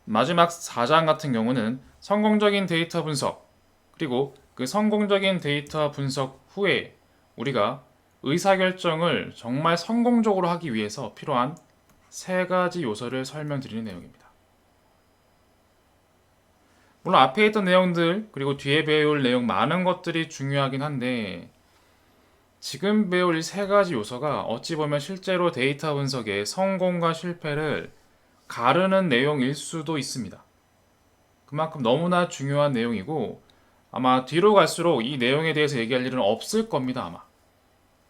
마지막 4장 같은 경우는 성공적인 데이터 분석, 그리고 그 성공적인 데이터 분석 후에 우리가 의사결정을 정말 성공적으로 하기 위해서 필요한 세 가지 요소를 설명드리는 내용입니다. 물론 앞에 있던 내용들, 그리고 뒤에 배울 내용 많은 것들이 중요하긴 한데, 지금 배울 이 세 가지 요소가 어찌 보면 실제로 데이터 분석의 성공과 실패를 가르는 내용일 수도 있습니다. 그만큼 너무나 중요한 내용이고, 아마 뒤로 갈수록 이 내용에 대해서 얘기할 일은 없을 겁니다, 아마.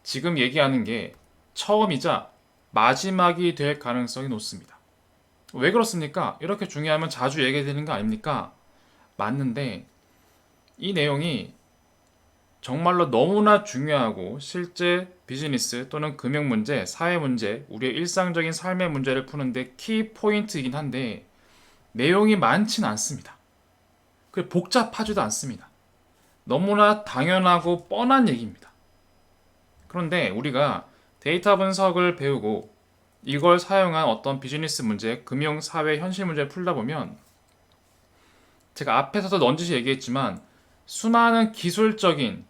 지금 얘기하는 게 처음이자 마지막이 될 가능성이 높습니다. 왜 그렇습니까? 이렇게 중요하면 자주 얘기되는 거 아닙니까? 맞는데 이 내용이 정말로 너무나 중요하고 실제 비즈니스 또는 금융 문제, 사회 문제, 우리의 일상적인 삶의 문제를 푸는데 키 포인트이긴 한데 내용이 많지는 않습니다. 그 복잡하지도 않습니다. 너무나 당연하고 뻔한 얘기입니다. 그런데 우리가 데이터 분석을 배우고 이걸 사용한 어떤 비즈니스 문제, 금융, 사회, 현실 문제를 풀다 보면 제가 앞에서도 넌지시 얘기했지만 수많은 기술적인,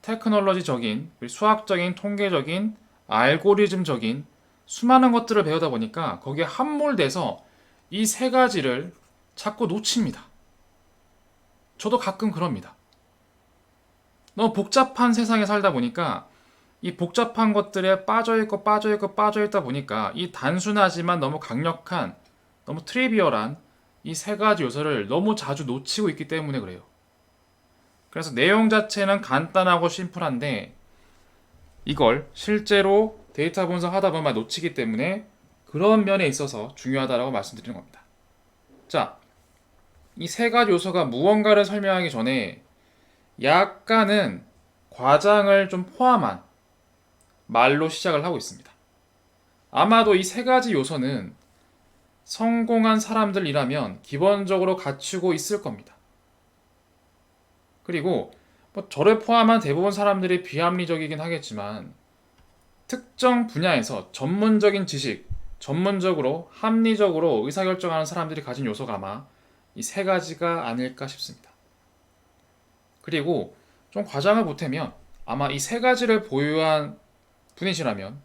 테크놀로지적인, 수학적인, 통계적인, 알고리즘적인 수많은 것들을 배우다 보니까 거기에 함몰돼서 이 세 가지를 자꾸 놓칩니다. 저도 가끔 그럽니다. 너무 복잡한 세상에 살다 보니까 이 복잡한 것들에 빠져있다 보니까 이 단순하지만 너무 강력한, 너무 트리비얼한 이 세 가지 요소를 너무 자주 놓치고 있기 때문에 그래요. 그래서 내용 자체는 간단하고 심플한데 이걸 실제로 데이터 분석하다 보면 놓치기 때문에 그런 면에 있어서 중요하다고 말씀드리는 겁니다. 자, 이 세 가지 요소가 무언가를 설명하기 전에 약간은 과장을 좀 포함한 말로 시작을 하고 있습니다. 아마도 이 세 가지 요소는 성공한 사람들이라면 기본적으로 갖추고 있을 겁니다. 그리고 뭐 저를 포함한 대부분 사람들이 비합리적이긴 하겠지만 특정 분야에서 전문적인 지식, 전문적으로 합리적으로 의사결정하는 사람들이 가진 요소가 아마 이 세 가지가 아닐까 싶습니다. 그리고 좀 과장을 보태면 아마 이 세 가지를 보유한 분이시라면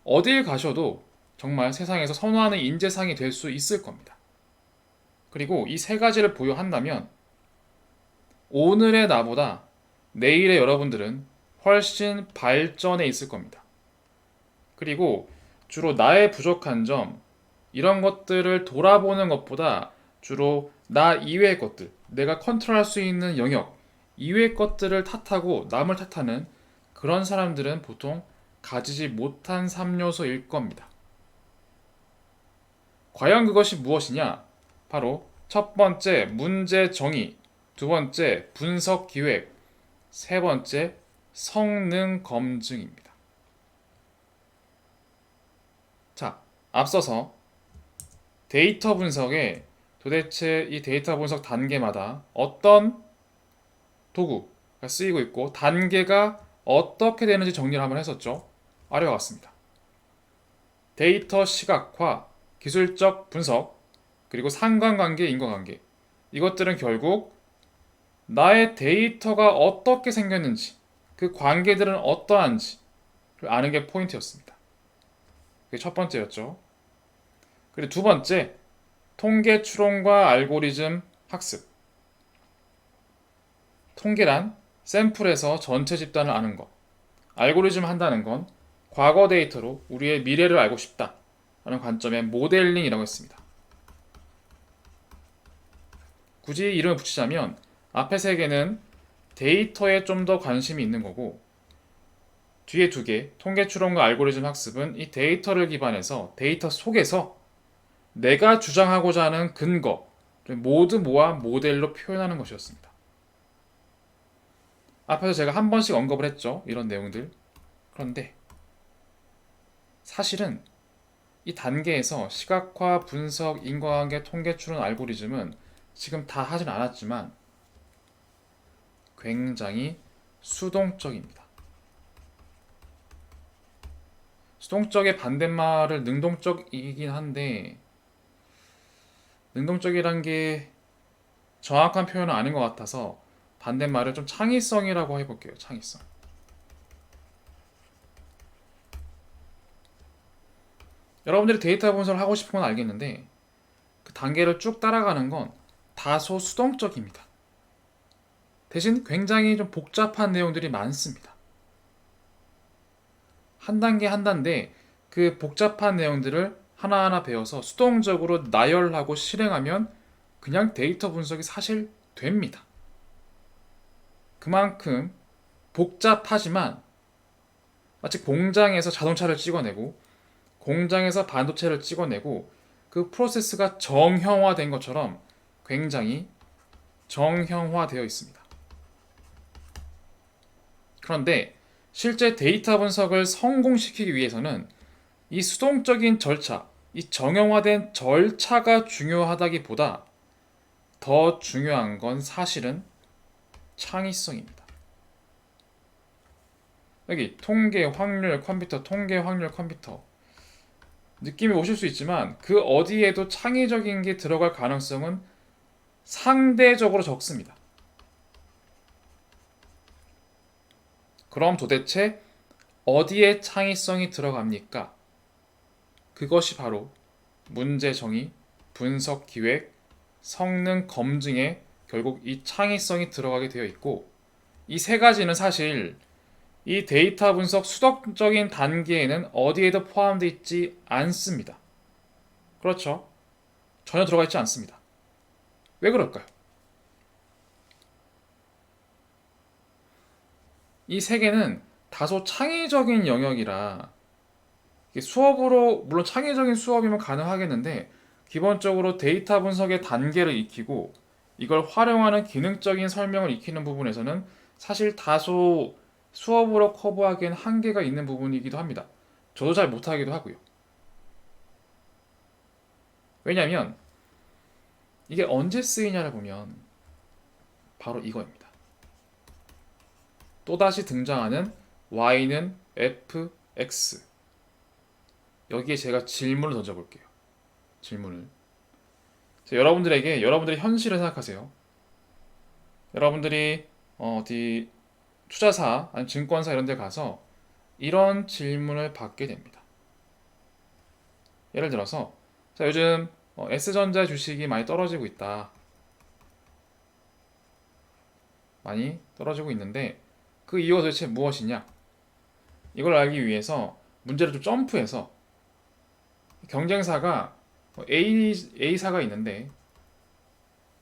어딜 가셔도 정말 세상에서 선호하는 인재상이 될 수 있을 겁니다. 그리고 이 세 가지를 보유한다면 오늘의 나보다 내일의 여러분들은 훨씬 발전해 있을 겁니다. 그리고 주로 나의 부족한 점, 이런 것들을 돌아보는 것보다 주로 나 이외의 것들, 내가 컨트롤할 수 있는 영역 이외의 것들을 탓하고 남을 탓하는 그런 사람들은 보통 가지지 못한 3요소일 겁니다. 과연 그것이 무엇이냐? 바로 첫 번째 문제 정의, 두 번째 분석 기획, 세 번째 성능 검증입니다. 자, 앞서서 데이터 분석에 도대체 이 데이터 분석 단계마다 어떤 도구가 쓰이고 있고 단계가 어떻게 되는지 정리를 한번 했었죠. 아래와 같습니다. 데이터 시각화, 기술적 분석, 그리고 상관관계, 인과관계. 이것들은 결국 나의 데이터가 어떻게 생겼는지, 그 관계들은 어떠한지 아는 게 포인트였습니다. 그게 첫 번째였죠. 그리고 두 번째, 통계 추론과 알고리즘 학습. 통계란 샘플에서 전체 집단을 아는 것. 알고리즘 한다는 건 과거 데이터로 우리의 미래를 알고 싶다 라는 관점의 모델링이라고 했습니다. 굳이 이름을 붙이자면 앞에 세 개는 데이터에 좀 더 관심이 있는 거고 뒤에 두 개, 통계 추론과 알고리즘 학습은 이 데이터를 기반해서 데이터 속에서 내가 주장하고자 하는 근거를 모두 모아 모델로 표현하는 것이었습니다. 앞에서 제가 한 번씩 언급을 했죠. 이런 내용들. 그런데 사실은 이 단계에서 시각화, 분석, 인과관계, 통계 추론, 알고리즘은 지금 다 하진 않았지만 굉장히 수동적입니다. 수동적의 반대말을 능동적이긴 한데 능동적이란 게 정확한 표현은 아닌 것 같아서 반대말을 좀 창의성이라고 해볼게요. 창의성. 여러분들이 데이터 분석을 하고 싶은 건 알겠는데 그 단계를 쭉 따라가는 건 다소 수동적입니다. 대신 굉장히 좀 복잡한 내용들이 많습니다. 한 단계 한 단계 그 복잡한 내용들을 하나하나 배워서 수동적으로 나열하고 실행하면 그냥 데이터 분석이 사실 됩니다. 그만큼 복잡하지만 마치 공장에서 자동차를 찍어내고 공장에서 반도체를 찍어내고 그 프로세스가 정형화된 것처럼 굉장히 정형화되어 있습니다. 그런데 실제 데이터 분석을 성공시키기 위해서는 이 수동적인 절차, 이 정형화된 절차가 중요하다기보다 더 중요한 건 사실은 창의성입니다. 여기 통계, 확률, 컴퓨터, 통계, 확률, 컴퓨터 느낌이 오실 수 있지만 그 어디에도 창의적인 게 들어갈 가능성은 상대적으로 적습니다. 그럼 도대체 어디에 창의성이 들어갑니까? 그것이 바로 문제 정의, 분석 기획, 성능 검증에 결국 이 창의성이 들어가게 되어 있고 이 세 가지는 사실 이 데이터 분석 수동적인 단계에는 어디에도 포함되어 있지 않습니다. 그렇죠? 전혀 들어가 있지 않습니다. 왜 그럴까요? 이 세 개는 다소 창의적인 영역이라 수업으로 물론 창의적인 수업이면 가능하겠는데 기본적으로 데이터 분석의 단계를 익히고 이걸 활용하는 기능적인 설명을 익히는 부분에서는 사실 다소 수업으로 커버하기엔 한계가 있는 부분이기도 합니다. 저도 잘 못하기도 하고요. 왜냐하면 이게 언제 쓰이냐를 보면 바로 이거입니다. 또다시 등장하는 y는 fx. 여기에 제가 질문을 던져볼게요. 질문을. 여러분들에게 여러분들의 현실을 생각하세요. 여러분들이 어디 투자사 아니면 증권사 이런 데 가서 이런 질문을 받게 됩니다. 예를 들어서 자, 요즘 S전자 주식이 많이 떨어지고 있다. 많이 떨어지고 있는데 그 이유가 도대체 무엇이냐? 이걸 알기 위해서 문제를 좀 점프해서 경쟁사가 A사가 있는데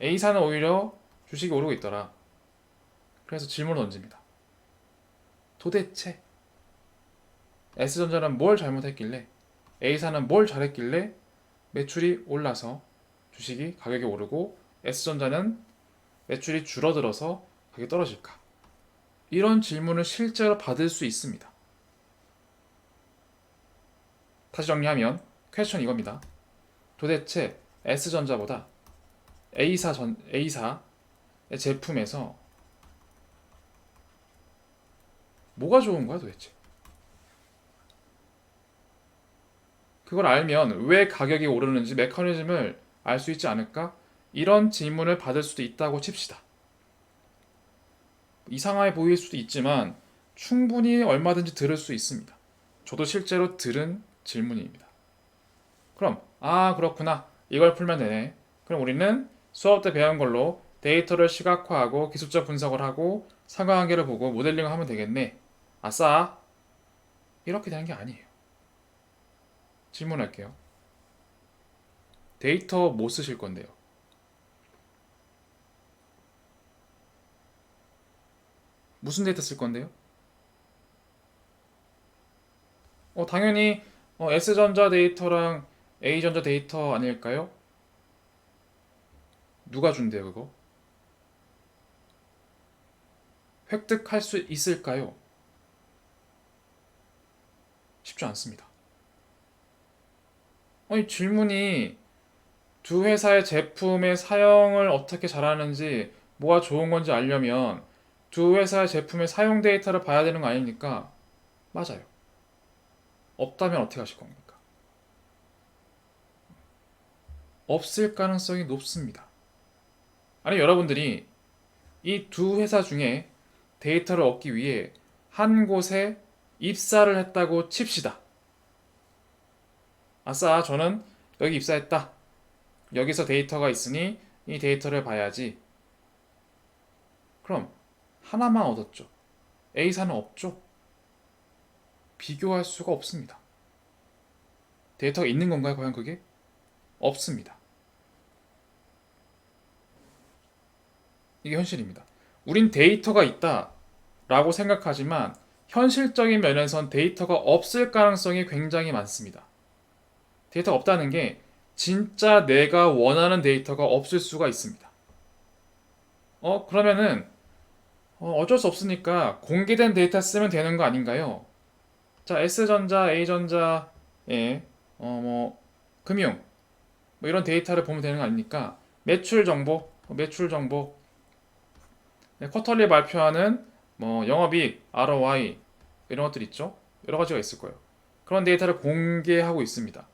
A사는 오히려 주식이 오르고 있더라. 그래서 질문을 던집니다. 도대체 S전자는 뭘 잘못했길래 A사는 뭘 잘했길래 매출이 올라서 주식이 가격이 오르고 S전자는 매출이 줄어들어서 가격이 떨어질까? 이런 질문을 실제로 받을 수 있습니다. 다시 정리하면 퀘스천 이겁니다. 도대체 S전자보다 A사의 제품에서 뭐가 좋은 거야 도대체? 그걸 알면 왜 가격이 오르는지 메커니즘을 알 수 있지 않을까? 이런 질문을 받을 수도 있다고 칩시다. 이상하게 보일 수도 있지만 충분히 얼마든지 들을 수 있습니다. 저도 실제로 들은 질문입니다. 그럼 그렇구나. 이걸 풀면 되네. 그럼 우리는 수업 때 배운 걸로 데이터를 시각화하고 기술적 분석을 하고 상관관계를 보고 모델링을 하면 되겠네. 아싸. 이렇게 되는 게 아니에요. 질문할게요. 데이터 뭐 쓰실 건데요? 무슨 데이터 쓸 건데요? 당연히 S전자 데이터랑 A전자 데이터 아닐까요? 누가 준대요, 그거? 획득할 수 있을까요? 쉽지 않습니다. 아니, 질문이 두 회사의 제품의 사용을 어떻게 잘하는지, 뭐가 좋은 건지 알려면 두 회사의 제품의 사용 데이터를 봐야 되는 거 아닙니까? 맞아요. 없다면 어떻게 하실 겁니까? 없을 가능성이 높습니다. 아니 여러분들이 이 두 회사 중에 데이터를 얻기 위해 한 곳에 입사를 했다고 칩시다. 아싸, 저는 여기 입사했다. 여기서 데이터가 있으니 이 데이터를 봐야지. 그럼 하나만 얻었죠. A사는 없죠. 비교할 수가 없습니다. 데이터가 있는 건가요? 과연 그게? 없습니다. 이게 현실입니다. 우린 데이터가 있다 라고 생각하지만 현실적인 면에선 데이터가 없을 가능성이 굉장히 많습니다. 데이터가 없다는 게 진짜 내가 원하는 데이터가 없을 수가 있습니다. 그러면은 어쩔 수 없으니까 공개된 데이터 쓰면 되는 거 아닌가요? 자, S전자, A전자의 금융 뭐 이런 데이터를 보면 되는 거 아닙니까? 매출 정보, 네, 쿼터리 발표하는 뭐 영업이익, ROI 이런 것들 있죠? 여러 가지가 있을 거예요. 그런 데이터를 공개하고 있습니다.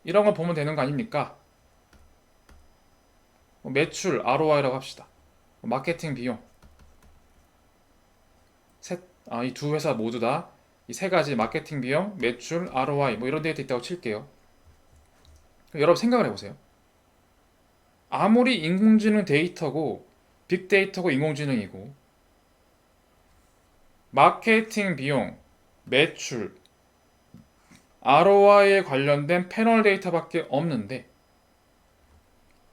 이런 거 보면 되는 거 아닙니까? 매출, ROI라고 합시다. 마케팅 비용. 이 두 회사 모두 다 이 세 가지 마케팅 비용, 매출, ROI 뭐 이런 데이터 있다고 칠게요. 여러분 생각을 해보세요. 아무리 인공지능 데이터고 빅데이터고 인공지능이고 마케팅 비용, 매출, ROI에 관련된 패널 데이터밖에 없는데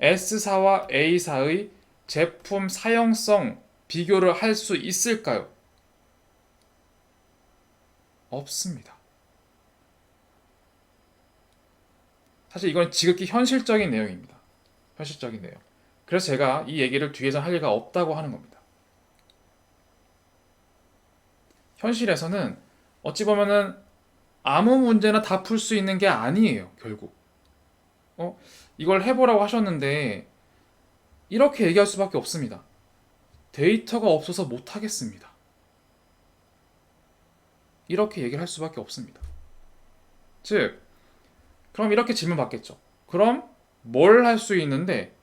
S사와 A사의 제품 사용성 비교를 할 수 있을까요? 없습니다. 사실 이건 지극히 현실적인 내용입니다. 현실적인 내용. 그래서 제가 이 얘기를 뒤에서 할 리가 없다고 하는 겁니다. 현실에서는 어찌 보면은 아무 문제나 다 풀 수 있는 게 아니에요, 결국. 이걸 해보라고 하셨는데 이렇게 얘기할 수밖에 없습니다. 데이터가 없어서 못하겠습니다. 이렇게 얘기를 할 수밖에 없습니다. 즉, 그럼 이렇게 질문 받겠죠. 그럼 뭘 할 수 있는데?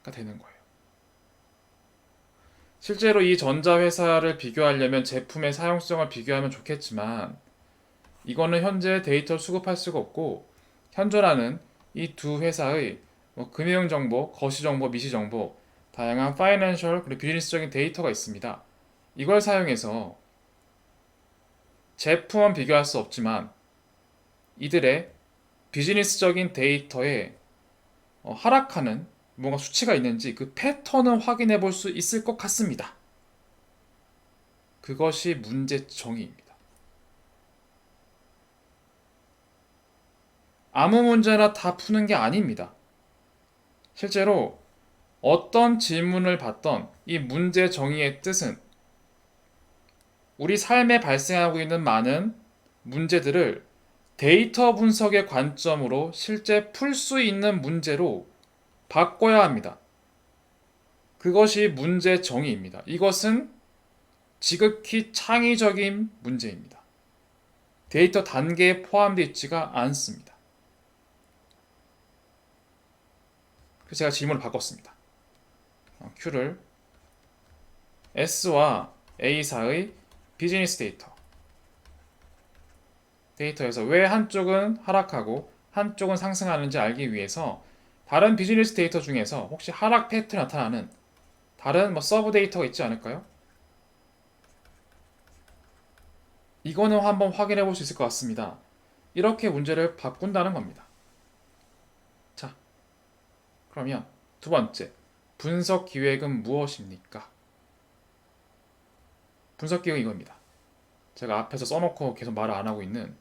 가 되는 거예요. 실제로 이 전자회사를 비교하려면 제품의 사용성을 비교하면 좋겠지만 이거는 현재 데이터를 수급할 수가 없고 현존하는 이 두 회사의 금융정보, 거시정보, 미시정보, 다양한 파이낸셜 그리고 비즈니스적인 데이터가 있습니다. 이걸 사용해서 제품은 비교할 수 없지만 이들의 비즈니스적인 데이터에 하락하는 뭔가 수치가 있는지 그 패턴을 확인해 볼 수 있을 것 같습니다. 그것이 문제 정의입니다. 아무 문제나 다 푸는 게 아닙니다. 실제로 어떤 질문을 받던 이 문제 정의의 뜻은 우리 삶에 발생하고 있는 많은 문제들을 데이터 분석의 관점으로 실제 풀 수 있는 문제로 바꿔야 합니다. 그것이 문제 정의입니다. 이것은 지극히 창의적인 문제입니다. 데이터 단계에 포함되어 있지가 않습니다. 그래서 제가 질문을 바꿨습니다. Q를 S와 A사의 비즈니스 데이터에서 왜 한쪽은 하락하고 한쪽은 상승하는지 알기 위해서 다른 비즈니스 데이터 중에서 혹시 하락 패턴이 나타나는 다른 서브 데이터가 있지 않을까요? 이거는 한번 확인해 볼 수 있을 것 같습니다. 이렇게 문제를 바꾼다는 겁니다. 자, 그러면 두 번째, 분석 기획은 무엇입니까? 분석 기획은 이겁니다. 제가 앞에서 써놓고 계속 말을 안 하고 있는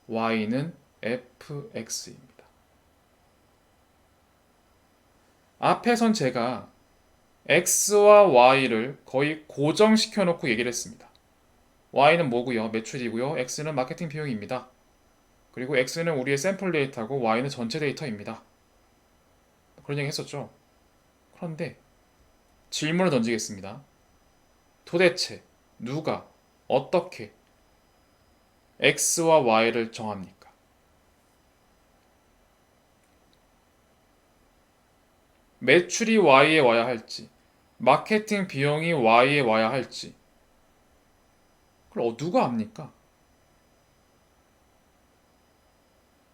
y는 fx입니다. 앞에선 제가 x와 y를 거의 고정시켜 놓고 얘기를 했습니다. y는 뭐고요? 매출이고요. x는 마케팅 비용입니다. 그리고 x는 우리의 샘플 데이터고 y는 전체 데이터입니다. 그런 얘기 했었죠. 그런데 질문을 던지겠습니다. 도대체 누가 어떻게 x와 y를 정합니까? 매출이 Y에 와야 할지, 마케팅 비용이 Y에 와야 할지, 그걸 누가 압니까?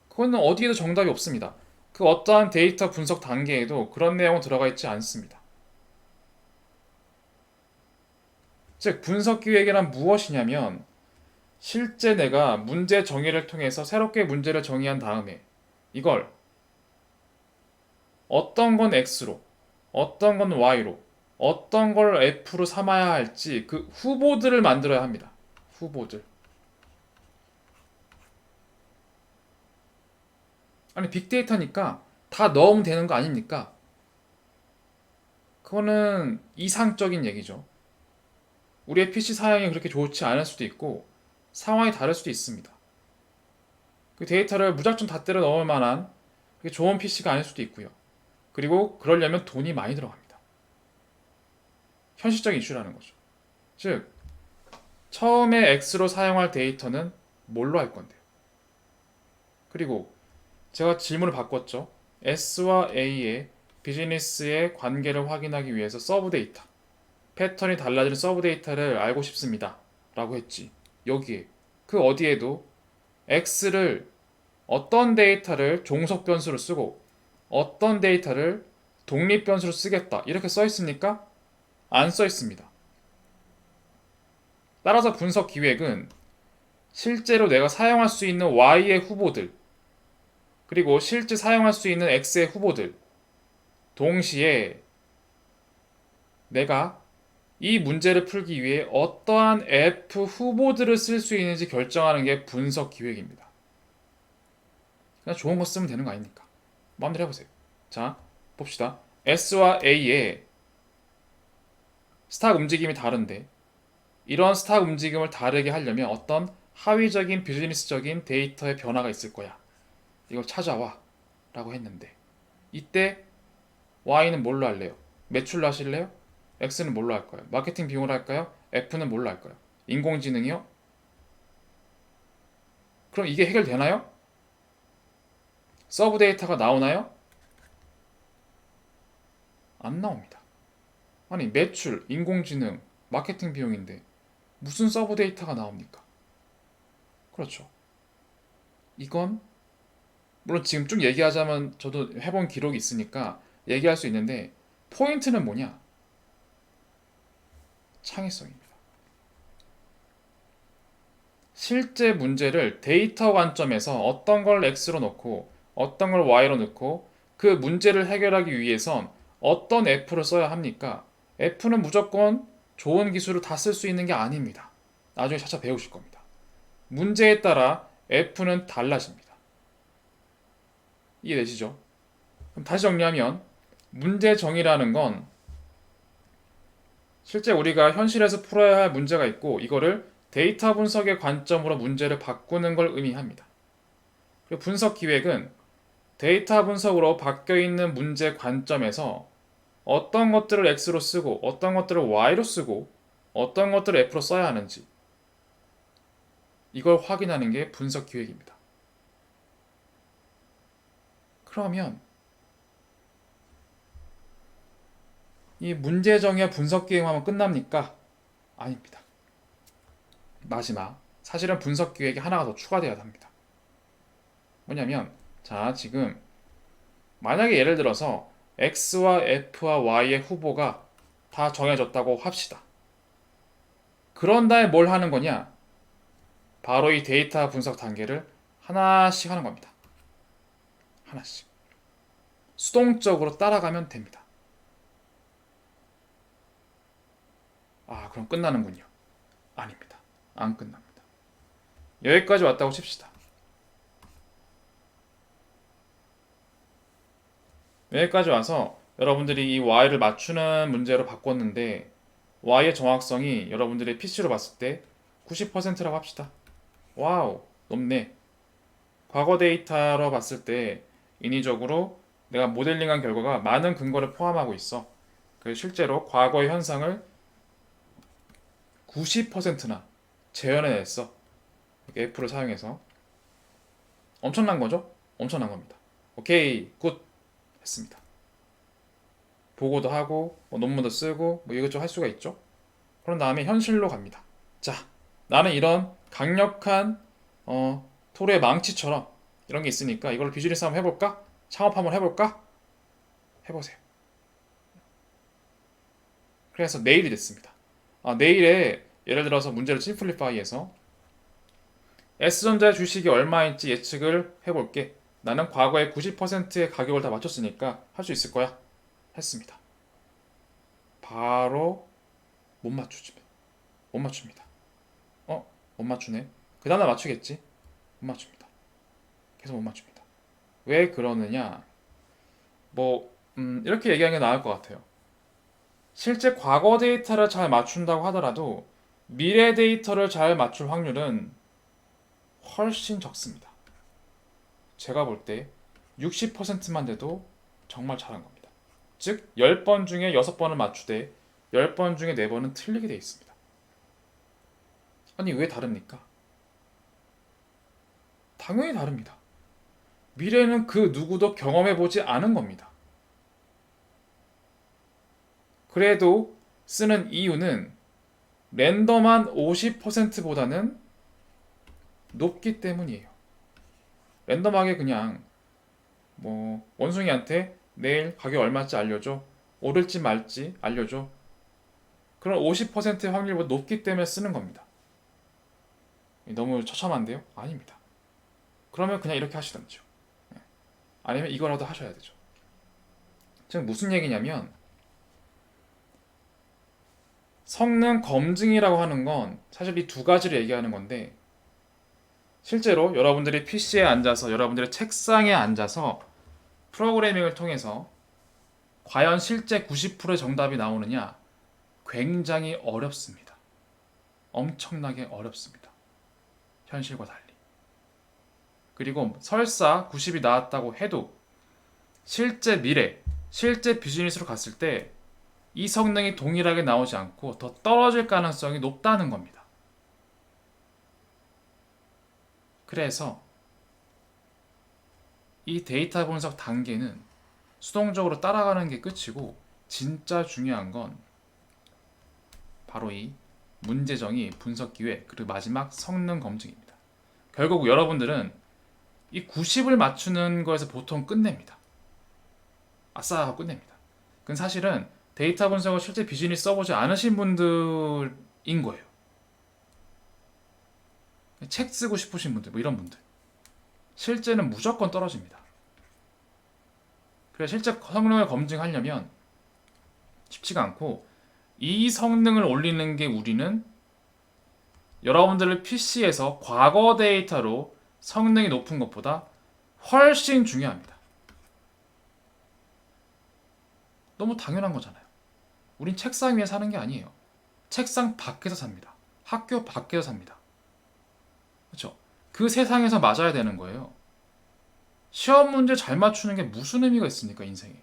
그거는 어디에도 정답이 없습니다. 그 어떠한 데이터 분석 단계에도 그런 내용은 들어가 있지 않습니다. 즉, 분석 기획이란 무엇이냐면 실제 내가 문제 정의를 통해서 새롭게 문제를 정의한 다음에 이걸 어떤 건 X로, 어떤 건 Y로, 어떤 걸 F로 삼아야 할지 그 후보들을 만들어야 합니다. 후보들. 아니, 빅데이터니까 다 넣으면 되는 거 아닙니까? 그거는 이상적인 얘기죠. 우리의 PC 사양이 그렇게 좋지 않을 수도 있고 상황이 다를 수도 있습니다. 그 데이터를 무작정 다 때려 넣을 만한 그게 좋은 PC가 아닐 수도 있고요. 그리고 그러려면 돈이 많이 들어갑니다. 현실적인 이슈라는 거죠. 즉, 처음에 X로 사용할 데이터는 뭘로 할 건데요? 그리고 제가 질문을 바꿨죠. S와 A의 비즈니스의 관계를 확인하기 위해서 서브 데이터, 패턴이 달라지는 서브 데이터를 알고 싶습니다. 라고 했지. 여기에, 그 어디에도 X를 어떤 데이터를 종속 변수로 쓰고 어떤 데이터를 독립 변수로 쓰겠다. 이렇게 써 있습니까? 안 써 있습니다. 따라서 분석 기획은 실제로 내가 사용할 수 있는 Y의 후보들, 그리고 실제 사용할 수 있는 X의 후보들, 동시에 내가 이 문제를 풀기 위해 어떠한 F 후보들을 쓸 수 있는지 결정하는 게 분석 기획입니다. 그냥 좋은 거 쓰면 되는 거 아닙니까? 마음대로 해보세요. 자, 봅시다. S와 A의 스탁 움직임이 다른데 이런 스탁 움직임을 다르게 하려면 어떤 하위적인 비즈니스적인 데이터의 변화가 있을 거야. 이걸 찾아와 라고 했는데 이때 Y는 뭘로 할래요? 매출로 하실래요? X는 뭘로 할까요? 마케팅 비용으로 할까요? F는 뭘로 할까요? 인공지능이요? 그럼 이게 해결되나요? 서브 데이터가 나오나요? 안 나옵니다. 아니, 매출, 인공지능, 마케팅 비용인데 무슨 서브 데이터가 나옵니까? 그렇죠. 이건 물론 지금 쭉 얘기하자면 저도 해본 기록이 있으니까 얘기할 수 있는데 포인트는 뭐냐? 창의성입니다. 실제 문제를 데이터 관점에서 어떤 걸 X로 놓고 어떤 걸 Y로 넣고 그 문제를 해결하기 위해선 어떤 F를 써야 합니까? F는 무조건 좋은 기술을 다 쓸 수 있는 게 아닙니다. 나중에 차차 배우실 겁니다. 문제에 따라 F는 달라집니다. 이해되시죠? 그럼 다시 정리하면 문제 정의라는 건 실제 우리가 현실에서 풀어야 할 문제가 있고 이거를 데이터 분석의 관점으로 문제를 바꾸는 걸 의미합니다. 그리고 분석 기획은 데이터 분석으로 바뀌어 있는 문제 관점에서 어떤 것들을 X로 쓰고 어떤 것들을 Y로 쓰고 어떤 것들을 F로 써야 하는지 이걸 확인하는 게 분석 기획입니다. 그러면 이 문제 정의와 분석 기획하면 끝납니까? 아닙니다. 마지막 사실은 분석 기획이 하나가 더 추가되어야 합니다. 뭐냐면 자, 지금 만약에 예를 들어서 X와 F와 Y의 후보가 다 정해졌다고 합시다. 그런 다음에 뭘 하는 거냐? 바로 이 데이터 분석 단계를 하나씩 하는 겁니다. 하나씩. 수동적으로 따라가면 됩니다. 아, 그럼 끝나는군요. 아닙니다. 안 끝납니다. 여기까지 왔다고 칩시다. 여기까지 와서 여러분들이 이 Y를 맞추는 문제로 바꿨는데 Y의 정확성이 여러분들의 PC로 봤을 때 90%라고 합시다. 와우, 높네. 과거 데이터로 봤을 때 인위적으로 내가 모델링한 결과가 많은 근거를 포함하고 있어. 그래서 실제로 과거의 현상을 90%나 재현해냈어. F를 사용해서. 엄청난 거죠? 엄청난 겁니다. 오케이, 굿. 했습니다. 보고도 하고 뭐 논문도 쓰고 뭐 이것저것 할 수가 있죠. 그런 다음에 현실로 갑니다. 자, 나는 이런 강력한 토르의 망치처럼 이런 게 있으니까 이걸로 비즈니스 한번 해볼까? 창업 한번 해볼까? 해보세요. 그래서 내일이 됐습니다. 내일에 예를 들어서 문제를 심플리파이해서 S전자 주식이 얼마인지 예측을 해볼게. 나는 과거에 90%의 가격을 다 맞췄으니까 할 수 있을 거야. 했습니다. 바로 못 맞추지. 못 맞춥니다. 못 맞추네. 그 다음날 맞추겠지? 못 맞춥니다. 계속 못 맞춥니다. 왜 그러느냐? 이렇게 얘기하는 게 나을 것 같아요. 실제 과거 데이터를 잘 맞춘다고 하더라도 미래 데이터를 잘 맞출 확률은 훨씬 적습니다. 제가 볼 때 60%만 돼도 정말 잘한 겁니다. 즉 10번 중에 6번은 맞추되 10번 중에 4번은 틀리게 돼 있습니다. 아니 왜 다릅니까? 당연히 다릅니다. 미래는 그 누구도 경험해보지 않은 겁니다. 그래도 쓰는 이유는 랜덤한 50%보다는 높기 때문이에요. 랜덤하게 그냥 원숭이한테 내일 가격 얼마인지 알려줘. 오를지 말지 알려줘. 그런 50%의 확률보다 높기 때문에 쓰는 겁니다. 너무 처참한데요? 아닙니다. 그러면 그냥 이렇게 하시던지요. 아니면 이거라도 하셔야 되죠. 지금 무슨 얘기냐면 성능 검증이라고 하는 건 사실 이 두 가지를 얘기하는 건데 실제로 여러분들이 PC에 앉아서 여러분들의 책상에 앉아서 프로그래밍을 통해서 과연 실제 90%의 정답이 나오느냐? 굉장히 어렵습니다. 엄청나게 어렵습니다. 현실과 달리. 그리고 설사 90이 나왔다고 해도 실제 미래, 실제 비즈니스로 갔을 때 이 성능이 동일하게 나오지 않고 더 떨어질 가능성이 높다는 겁니다. 그래서 이 데이터 분석 단계는 수동적으로 따라가는 게 끝이고 진짜 중요한 건 바로 이 문제정의, 분석 기회, 그리고 마지막 성능 검증입니다. 결국 여러분들은 이 90을 맞추는 거에서 보통 끝냅니다. 아싸 하고 끝냅니다. 그건 사실은 데이터 분석을 실제 비즈니스 써보지 않으신 분들인 거예요. 책 쓰고 싶으신 분들, 이런 분들. 실제는 무조건 떨어집니다. 그래서 실제 성능을 검증하려면 쉽지가 않고 이 성능을 올리는 게 우리는 여러분들의 PC에서 과거 데이터로 성능이 높은 것보다 훨씬 중요합니다. 너무 당연한 거잖아요. 우린 책상 위에 사는 게 아니에요. 책상 밖에서 삽니다. 학교 밖에서 삽니다. 그렇죠? 그 세상에서 맞아야 되는 거예요. 시험 문제 잘 맞추는 게 무슨 의미가 있습니까, 인생에?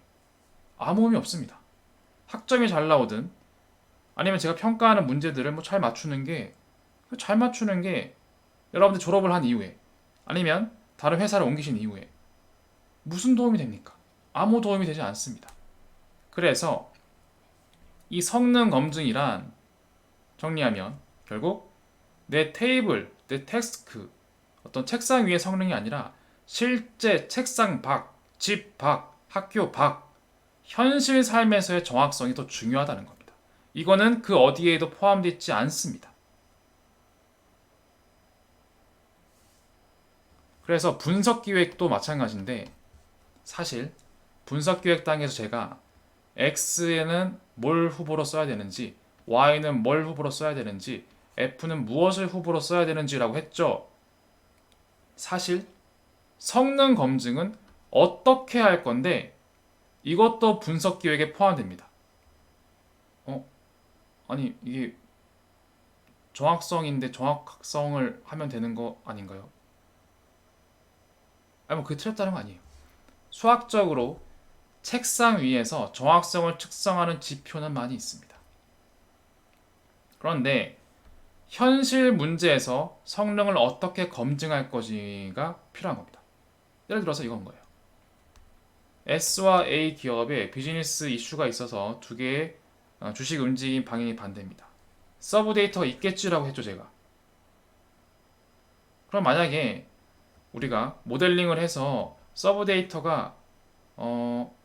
아무 의미 없습니다. 학점이 잘 나오든 아니면 제가 평가하는 문제들을 잘 맞추는 게 여러분들 졸업을 한 이후에 아니면 다른 회사를 옮기신 이후에 무슨 도움이 됩니까? 아무 도움이 되지 않습니다. 그래서 이 성능 검증이란 정리하면 결국 내 테이블, 내 데스크, 어떤 책상 위의 성능이 아니라 실제 책상 밖, 집 밖, 학교 밖, 현실 삶에서의 정확성이 더 중요하다는 겁니다. 이거는 그 어디에도 포함되어 있지 않습니다. 그래서 분석 기획도 마찬가지인데 사실 분석 기획당에서 제가 X에는 뭘 후보로 써야 되는지 Y는 뭘 후보로 써야 되는지 F는 무엇을 후보로 써야 되는지라고 했죠. 사실 성능 검증은 어떻게 할 건데 이것도 분석 기획에 포함됩니다. 아니 이게 정확성인데 정확성을 하면 되는 거 아닌가요? 아니 그게 틀렸다는 거 아니에요. 수학적으로 책상 위에서 정확성을 측정하는 지표는 많이 있습니다. 그런데 현실 문제에서 성능을 어떻게 검증할 것인가 필요한 겁니다. 예를 들어서 이건 거예요. S와 A 기업에 비즈니스 이슈가 있어서 두 개의 주식 움직임 방향이 반대입니다. 서브 데이터가 있겠지라고 했죠, 제가. 그럼 만약에 우리가 모델링을 해서 서브 데이터가 어,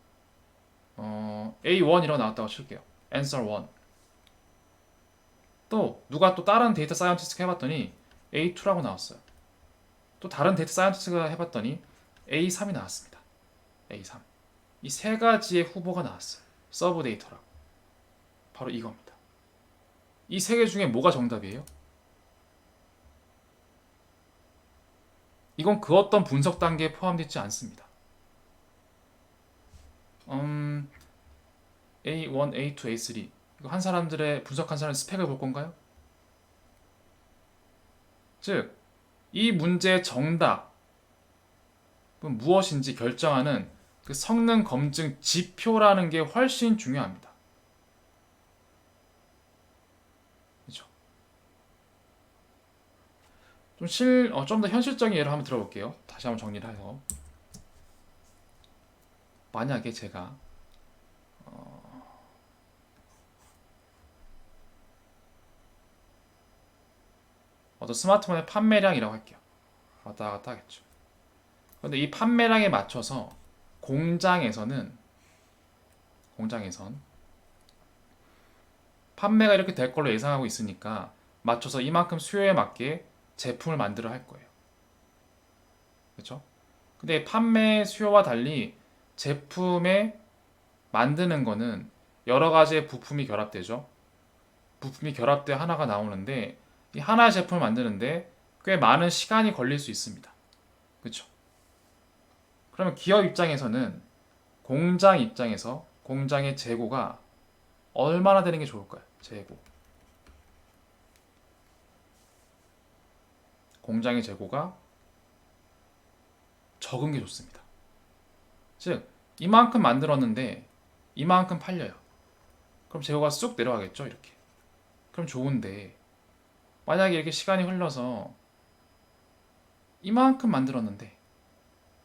A1이라고 나왔다고 칠게요. answer 1. 또 누가 또 다른 데이터 사이언티스트가 해봤더니 A2라고 나왔어요. 또 다른 데이터 사이언티스트가 해봤더니 A3이 나왔습니다. A3. 이 세 가지의 후보가 나왔어요. 서브 데이터라고. 바로 이겁니다. 이 세 개 중에 뭐가 정답이에요? 이건 그 어떤 분석 단계에 포함되지 않습니다. A1, A2, A3 이거 한 사람들의 분석한 사람의 스펙을 볼 건가요? 즉, 이 문제의 정답은 무엇인지 결정하는 그 성능 검증 지표라는 게 훨씬 중요합니다. 그렇죠? 좀 더 현실적인 예를 한번 들어볼게요. 다시 한번 정리를 해서 만약에 제가 어떤 스마트폰의 판매량이라고 할게요. 왔다 갔다 하겠죠. 그런데 이 판매량에 맞춰서 공장에선 판매가 이렇게 될 걸로 예상하고 있으니까 맞춰서 이만큼 수요에 맞게 제품을 만들어 할 거예요. 그렇죠? 근데 판매 수요와 달리 제품에 만드는 거는 여러 가지의 부품이 결합되죠. 부품이 결합돼 하나가 나오는데 이 하나의 제품을 만드는데 꽤 많은 시간이 걸릴 수 있습니다. 그렇죠? 그러면 기업 입장에서는 공장 입장에서 공장의 재고가 얼마나 되는 게 좋을까요? 재고. 공장의 재고가 적은 게 좋습니다. 즉, 이만큼 만들었는데 이만큼 팔려요. 그럼 재고가 쑥 내려가겠죠? 이렇게. 그럼 좋은데 만약에 이렇게 시간이 흘러서 이만큼 만들었는데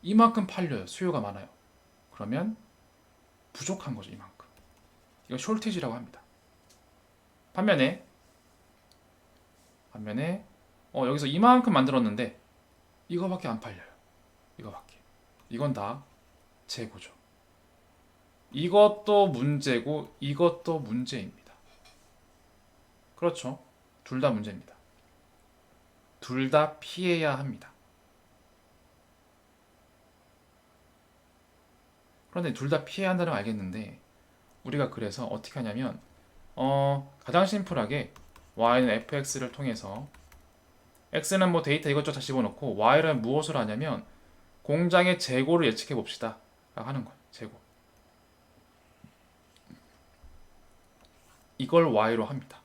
이만큼 팔려요. 수요가 많아요. 그러면 부족한 거죠, 이만큼. 이거 숄티지라고 합니다. 반면에 여기서 이만큼 만들었는데 이거밖에 안 팔려요. 이거밖에. 이건 다 재고죠. 이것도 문제고 이것도 문제입니다. 그렇죠. 둘 다 문제입니다. 둘 다 피해야 합니다. 그런데 둘 다 피해야 한다는 걸 알겠는데 우리가 그래서 어떻게 하냐면 가장 심플하게 y는 fx를 통해서 x는 뭐 데이터 이것저것 다 집어넣고 y는 무엇을 하냐면 공장의 재고를 예측해 봅시다 하는 거예요. 재고. 이걸 y로 합니다.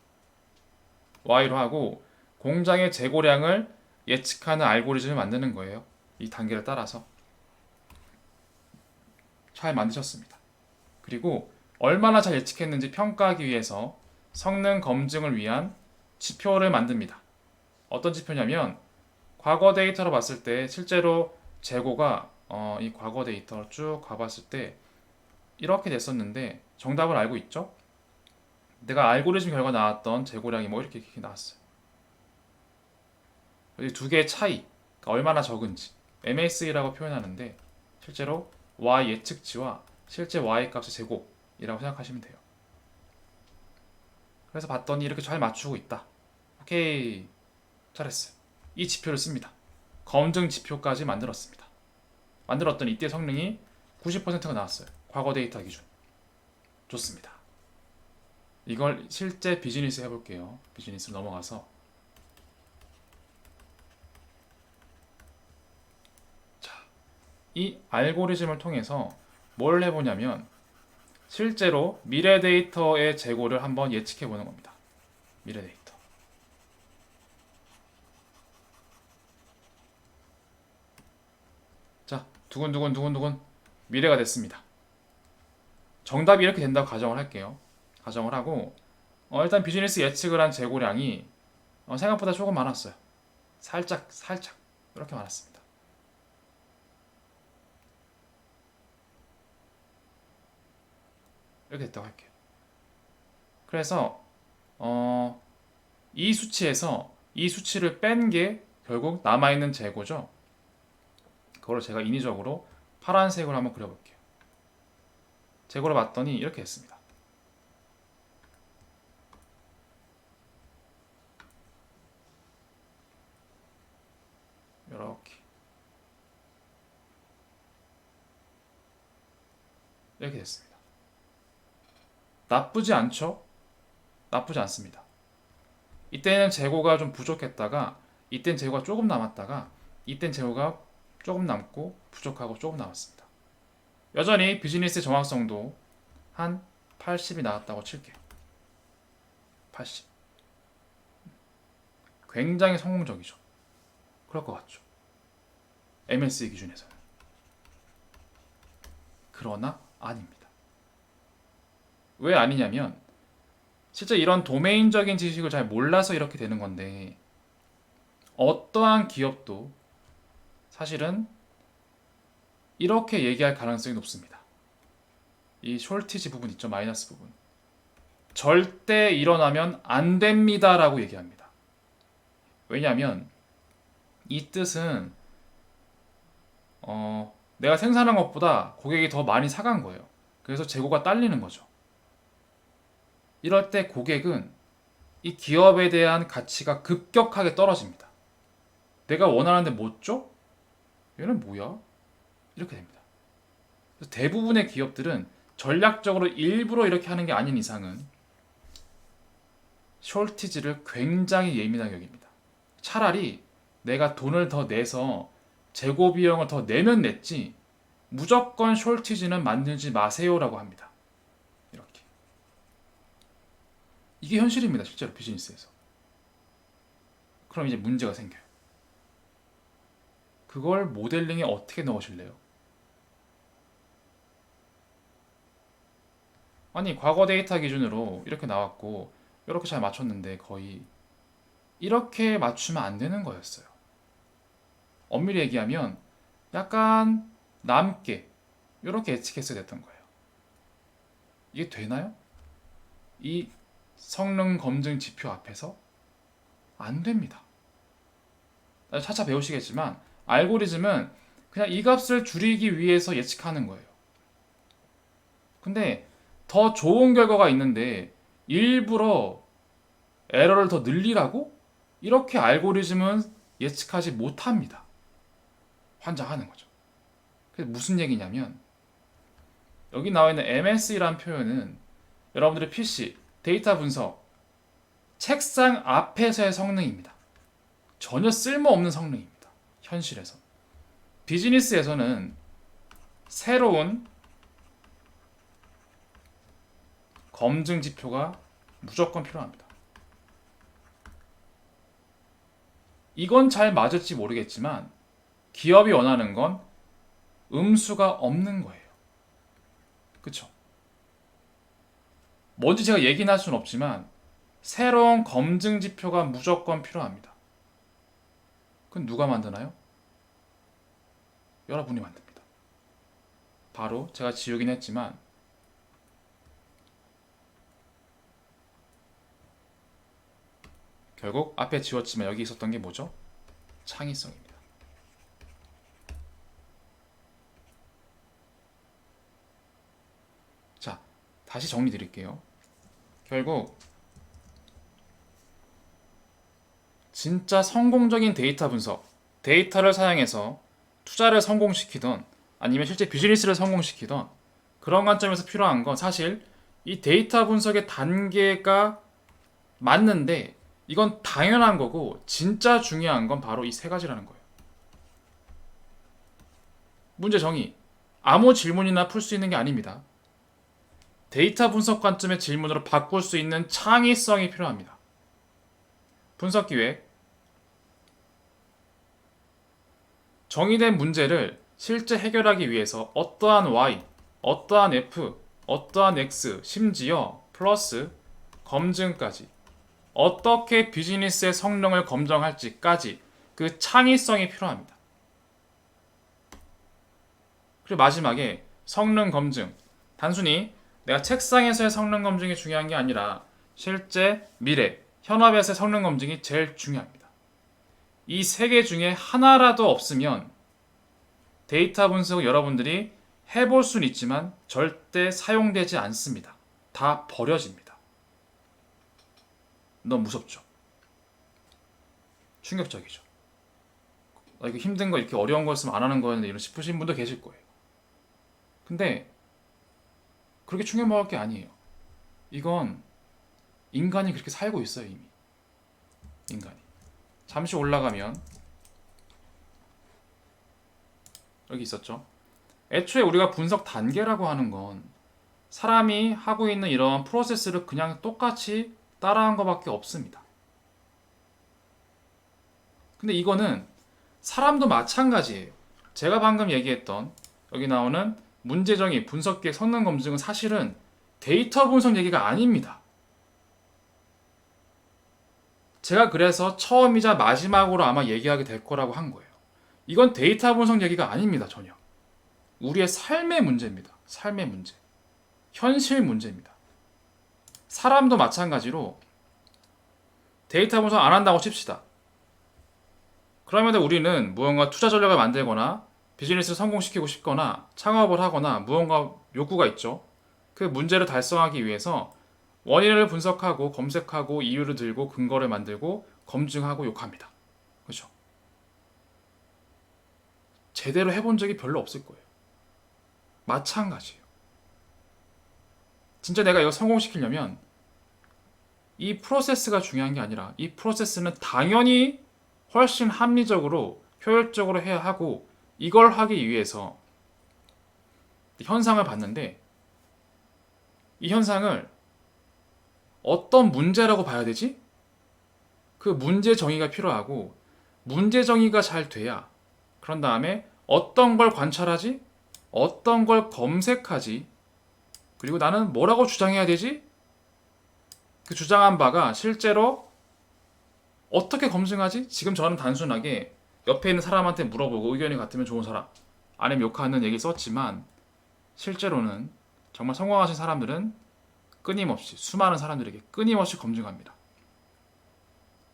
y로 하고 공장의 재고량을 예측하는 알고리즘을 만드는 거예요. 이 단계를 따라서 잘 만드셨습니다. 그리고 얼마나 잘 예측했는지 평가하기 위해서 성능 검증을 위한 지표를 만듭니다. 어떤 지표냐면 과거 데이터로 봤을 때 실제로 재고가 이 과거 데이터를 쭉 가봤을 때 이렇게 됐었는데 정답을 알고 있죠? 내가 알고리즘 결과 나왔던 재고량이 뭐 이렇게 나왔어요. 이 두 개의 차이, 그러니까 얼마나 적은지 MSE라고 표현하는데 실제로 Y 예측치와 실제 Y 값의 제곱이라고 생각하시면 돼요. 그래서 봤더니 이렇게 잘 맞추고 있다. 오케이, 잘했어요. 이 지표를 씁니다. 검증 지표까지 만들었습니다. 만들었더니 이때 성능이 90%가 나왔어요. 과거 데이터 기준. 좋습니다. 이걸 실제 비즈니스 해볼게요. 비즈니스로 넘어가서 이 알고리즘을 통해서 뭘 해보냐면 실제로 미래 데이터의 재고를 한번 예측해 보는 겁니다. 미래 데이터. 자, 두근두근 미래가 됐습니다. 정답이 이렇게 된다고 가정을 할게요. 가정을 하고 일단 비즈니스 예측을 한 재고량이 생각보다 조금 많았어요. 살짝 이렇게 많았습니다. 이렇게 됐다고 할게요. 그래서 이 수치에서 이 수치를 뺀 게 결국 남아있는 재고죠. 그걸 제가 인위적으로 파란색으로 한번 그려볼게요. 재고를 봤더니 이렇게 됐습니다. 이렇게 됐습니다. 나쁘지 않죠? 나쁘지 않습니다. 이때는 재고가 좀 부족했다가, 이때는 재고가 조금 남았다가, 이때는 재고가 조금 남고 부족하고 조금 남았습니다. 여전히 비즈니스의 정확성도 한 80이 나왔다고 칠게요. 80. 굉장히 성공적이죠. 그럴 것 같죠. MSE 기준에서는. 그러나 아닙니다. 왜 아니냐면 실제 이런 도메인적인 지식을 잘 몰라서 이렇게 되는 건데, 어떠한 기업도 사실은 이렇게 얘기할 가능성이 높습니다. 이 숄티지 부분 있죠, 마이너스 부분. 절대 일어나면 안 됩니다 라고 얘기합니다. 왜냐하면 이 뜻은 내가 생산한 것보다 고객이 더 많이 사간 거예요. 그래서 재고가 딸리는 거죠. 이럴 때 고객은 이 기업에 대한 가치가 급격하게 떨어집니다. 내가 원하는데 못 줘? 얘는 뭐야? 이렇게 됩니다. 그래서 대부분의 기업들은 전략적으로 일부러 이렇게 하는 게 아닌 이상은 숄티지를 굉장히 예민하게 여깁니다. 차라리 내가 돈을 더 내서 재고 비용을 더 내면 냈지 무조건 숄티지는 만들지 마세요라고 합니다. 이렇게. 이게 현실입니다. 실제로 비즈니스에서. 그럼 이제 문제가 생겨요. 그걸 모델링에 어떻게 넣으실래요? 아니, 과거 데이터 기준으로 이렇게 나왔고 이렇게 잘 맞췄는데 거의 이렇게 맞추면 안 되는 거였어요. 엄밀히 얘기하면 약간 남게 이렇게 예측했어야 됐던 거예요. 이게 되나요? 이 성능 검증 지표 앞에서 안 됩니다. 차차 배우시겠지만 알고리즘은 그냥 이 값을 줄이기 위해서 예측하는 거예요. 근데 더 좋은 결과가 있는데 일부러 에러를 더 늘리라고? 이렇게 알고리즘은 예측하지 못합니다. 환장하는 거죠. 그래서 무슨 얘기냐면 여기 나와 있는 MSE라는 표현은 여러분들의 PC, 데이터 분석, 책상 앞에서의 성능입니다. 전혀 쓸모없는 성능입니다. 현실에서. 비즈니스에서는 새로운 검증 지표가 무조건 필요합니다. 이건 잘 맞을지 모르겠지만 기업이 원하는 건 음수가 없는 거예요. 그쵸? 뭔지 제가 얘기는 할 수는 없지만 새로운 검증 지표가 무조건 필요합니다. 그건 누가 만드나요? 여러분이 만듭니다. 바로 제가 지우긴 했지만 결국 앞에 지웠지만 여기 있었던 게 뭐죠? 창의성입니다. 자, 다시 정리 드릴게요. 결국 진짜 성공적인 데이터 분석, 데이터를 사용해서 투자를 성공시키던 아니면 실제 비즈니스를 성공시키던 그런 관점에서 필요한 건 사실 이 데이터 분석의 단계가 맞는데 이건 당연한 거고 진짜 중요한 건 바로 이 세 가지라는 거예요. 문제 정의. 아무 질문이나 풀 수 있는 게 아닙니다. 데이터 분석 관점의 질문으로 바꿀 수 있는 창의성이 필요합니다. 분석 기획. 정의된 문제를 실제 해결하기 위해서 어떠한 Y, 어떠한 F, 어떠한 X, 심지어 플러스 검증까지 어떻게 비즈니스의 성능을 검증할지까지 그 창의성이 필요합니다. 그리고 마지막에 성능 검증. 단순히 내가 책상에서의 성능 검증이 중요한 게 아니라 실제 미래, 현업에서의 성능 검증이 제일 중요합니다. 이 세 개 중에 하나라도 없으면 데이터 분석을 여러분들이 해볼 수는 있지만 절대 사용되지 않습니다. 다 버려집니다. 너무 무섭죠? 충격적이죠? 이거 힘든 거 이렇게 어려운 거 있으면 안 하는 거였는데 이런 싶으신 분도 계실 거예요. 근데 그렇게 충격먹을 게 아니에요. 이건 인간이 그렇게 살고 있어요, 이미. 인간이. 잠시 올라가면 여기 있었죠. 애초에 우리가 분석 단계라고 하는 건 사람이 하고 있는 이런 프로세스를 그냥 똑같이 따라한 것밖에 없습니다. 근데 이거는 사람도 마찬가지예요. 제가 방금 얘기했던 여기 나오는 문제정의, 분석기의 성능 검증은 사실은 데이터 분석 얘기가 아닙니다. 제가 그래서 처음이자 마지막으로 아마 얘기하게 될 거라고 한 거예요. 이건 데이터 분석 얘기가 아닙니다, 전혀. 우리의 삶의 문제입니다. 삶의 문제. 현실 문제입니다. 사람도 마찬가지로 데이터 분석 안 한다고 칩시다. 그러면 우리는 무언가 투자 전략을 만들거나 비즈니스를 성공시키고 싶거나 창업을 하거나 무언가 요구가 있죠. 그 문제를 달성하기 위해서 원인을 분석하고 검색하고 이유를 들고 근거를 만들고 검증하고 욕합니다. 그렇죠? 제대로 해본 적이 별로 없을 거예요. 마찬가지예요. 진짜 내가 이거 성공시키려면 이 프로세스가 중요한 게 아니라 이 프로세스는 당연히 훨씬 합리적으로 효율적으로 해야 하고 이걸 하기 위해서 현상을 봤는데 이 현상을 어떤 문제라고 봐야 되지? 그 문제 정의가 필요하고 문제 정의가 잘 돼야 그런 다음에 어떤 걸 관찰하지? 어떤 걸 검색하지? 그리고 나는 뭐라고 주장해야 되지? 그 주장한 바가 실제로 어떻게 검증하지? 지금 저는 단순하게 옆에 있는 사람한테 물어보고 의견이 같으면 좋은 사람 아니면 욕하는 얘기 썼지만 실제로는 정말 성공하신 사람들은 끊임없이 수많은 사람들에게 끊임없이 검증합니다.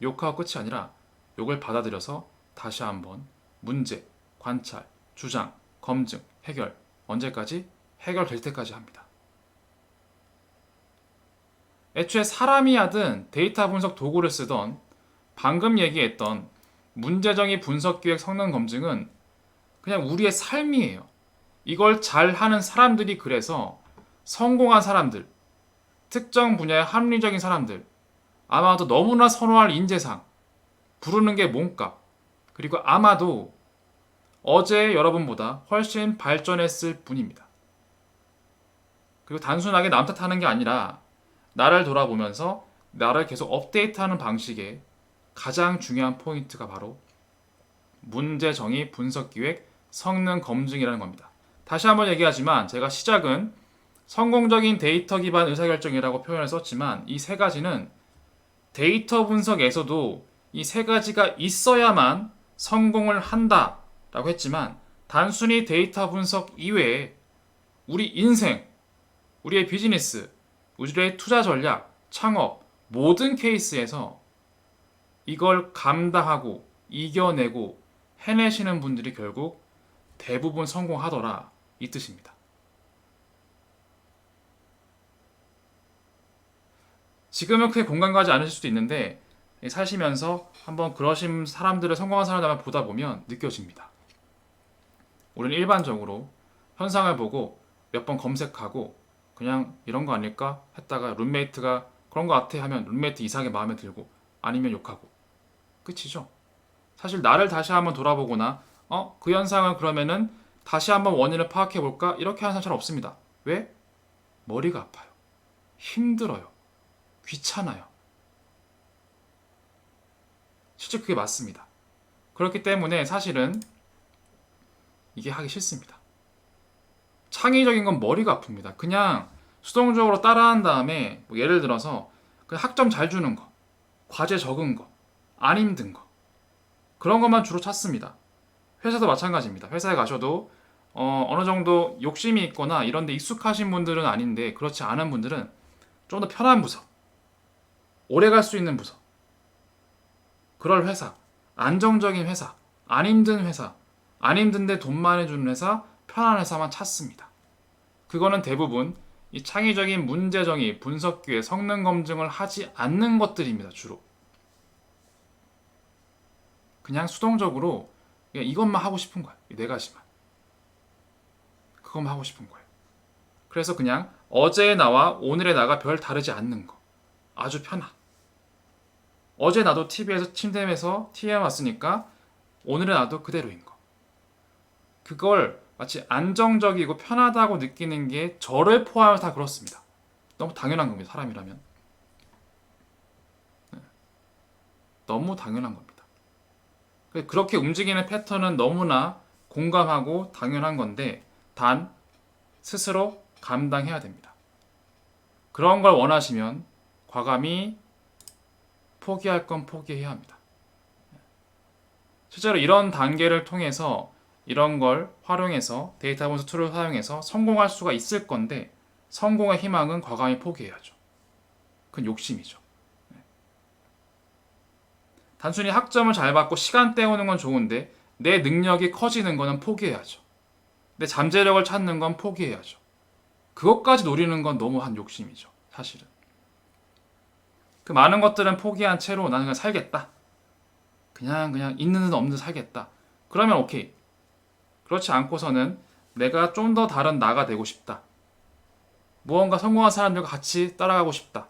욕하고 끝이 아니라 욕을 받아들여서 다시 한번 문제, 관찰, 주장, 검증, 해결 언제까지? 해결될 때까지 합니다. 애초에 사람이 하든 데이터 분석 도구를 쓰던 방금 얘기했던 문제정의 분석기획 성능 검증은 그냥 우리의 삶이에요. 이걸 잘하는 사람들이 그래서 성공한 사람들, 특정 분야의 합리적인 사람들, 아마도 너무나 선호할 인재상, 부르는 게 몸값, 그리고 아마도 어제 여러분보다 훨씬 발전했을 뿐입니다. 그리고 단순하게 남 탓하는 게 아니라 나를 돌아보면서 나를 계속 업데이트하는 방식의 가장 중요한 포인트가 바로 문제 정의, 분석 기획, 성능 검증이라는 겁니다. 다시 한번 얘기하지만 제가 시작은 성공적인 데이터 기반 의사결정이라고 표현을 썼지만 이 세 가지는 데이터 분석에서도 이 세 가지가 있어야만 성공을 한다라고 했지만 단순히 데이터 분석 이외에 우리 인생, 우리의 비즈니스, 우리의 투자 전략, 창업 모든 케이스에서 이걸 감당하고 이겨내고 해내시는 분들이 결국 대부분 성공하더라 이 뜻입니다. 지금은 크게 공감 가지 않으실 수도 있는데 사시면서 한번 그러신 사람들을 성공한 사람들만 보다 보면 느껴집니다. 우리는 일반적으로 현상을 보고 몇 번 검색하고 그냥 이런 거 아닐까 했다가 룸메이트가 그런 거 같아 하면 룸메이트 이상하게 마음에 들고 아니면 욕하고 끝이죠. 사실 나를 다시 한번 돌아보거나 그 현상을 그러면은 다시 한번 원인을 파악해 볼까 이렇게 하는 사람 잘 없습니다. 왜? 머리가 아파요. 힘들어요. 귀찮아요. 실제 그게 맞습니다. 그렇기 때문에 사실은 이게 하기 싫습니다. 창의적인 건 머리가 아픕니다. 그냥 수동적으로 따라한 다음에 뭐 예를 들어서 그냥 학점 잘 주는 거, 과제 적은 거, 안 힘든 거 그런 것만 주로 찾습니다. 회사도 마찬가지입니다. 회사에 가셔도 어느 정도 욕심이 있거나 이런 데 익숙하신 분들은 아닌데, 그렇지 않은 분들은 좀 더 편한 부서, 오래 갈 수 있는 부서, 그럴 회사, 안정적인 회사, 안 힘든 회사, 안 힘든데 돈 많이 주는 회사, 편한 회사만 찾습니다. 그거는 대부분 이 창의적인 문제 정의, 분석 기회, 성능 검증을 하지 않는 것들입니다. 주로 그냥 수동적으로 그냥 이것만 하고 싶은 거야. 이 네 가지만. 그것만 하고 싶은 거예요. 그래서 그냥 어제의 나와 오늘의 나가 별 다르지 않는 거. 아주 편한. 어제 나도 TV에서 침대에서 TV에 왔으니까 오늘의 나도 그대로인 거. 그걸 마치 안정적이고 편하다고 느끼는 게 저를 포함해서 다 그렇습니다. 너무 당연한 겁니다. 사람이라면. 너무 당연한 겁니다. 그렇게 움직이는 패턴은 너무나 공감하고 당연한 건데, 단 스스로 감당해야 됩니다. 그런 걸 원하시면 과감히 포기할 건 포기해야 합니다. 실제로 이런 단계를 통해서 이런 걸 활용해서 데이터 분석 툴을 사용해서 성공할 수가 있을 건데, 성공의 희망은 과감히 포기해야죠. 그건 욕심이죠. 단순히 학점을 잘 받고 시간 때우는 건 좋은데 내 능력이 커지는 거는 포기해야죠. 내 잠재력을 찾는 건 포기해야죠. 그것까지 노리는 건 너무한 욕심이죠. 사실은. 그 많은 것들은 포기한 채로 나는 그냥 살겠다. 그냥 있는 듯 없는 듯 살겠다. 그러면 오케이. 그렇지 않고서는 내가 좀 더 다른 나가 되고 싶다. 무언가 성공한 사람들과 같이 따라가고 싶다.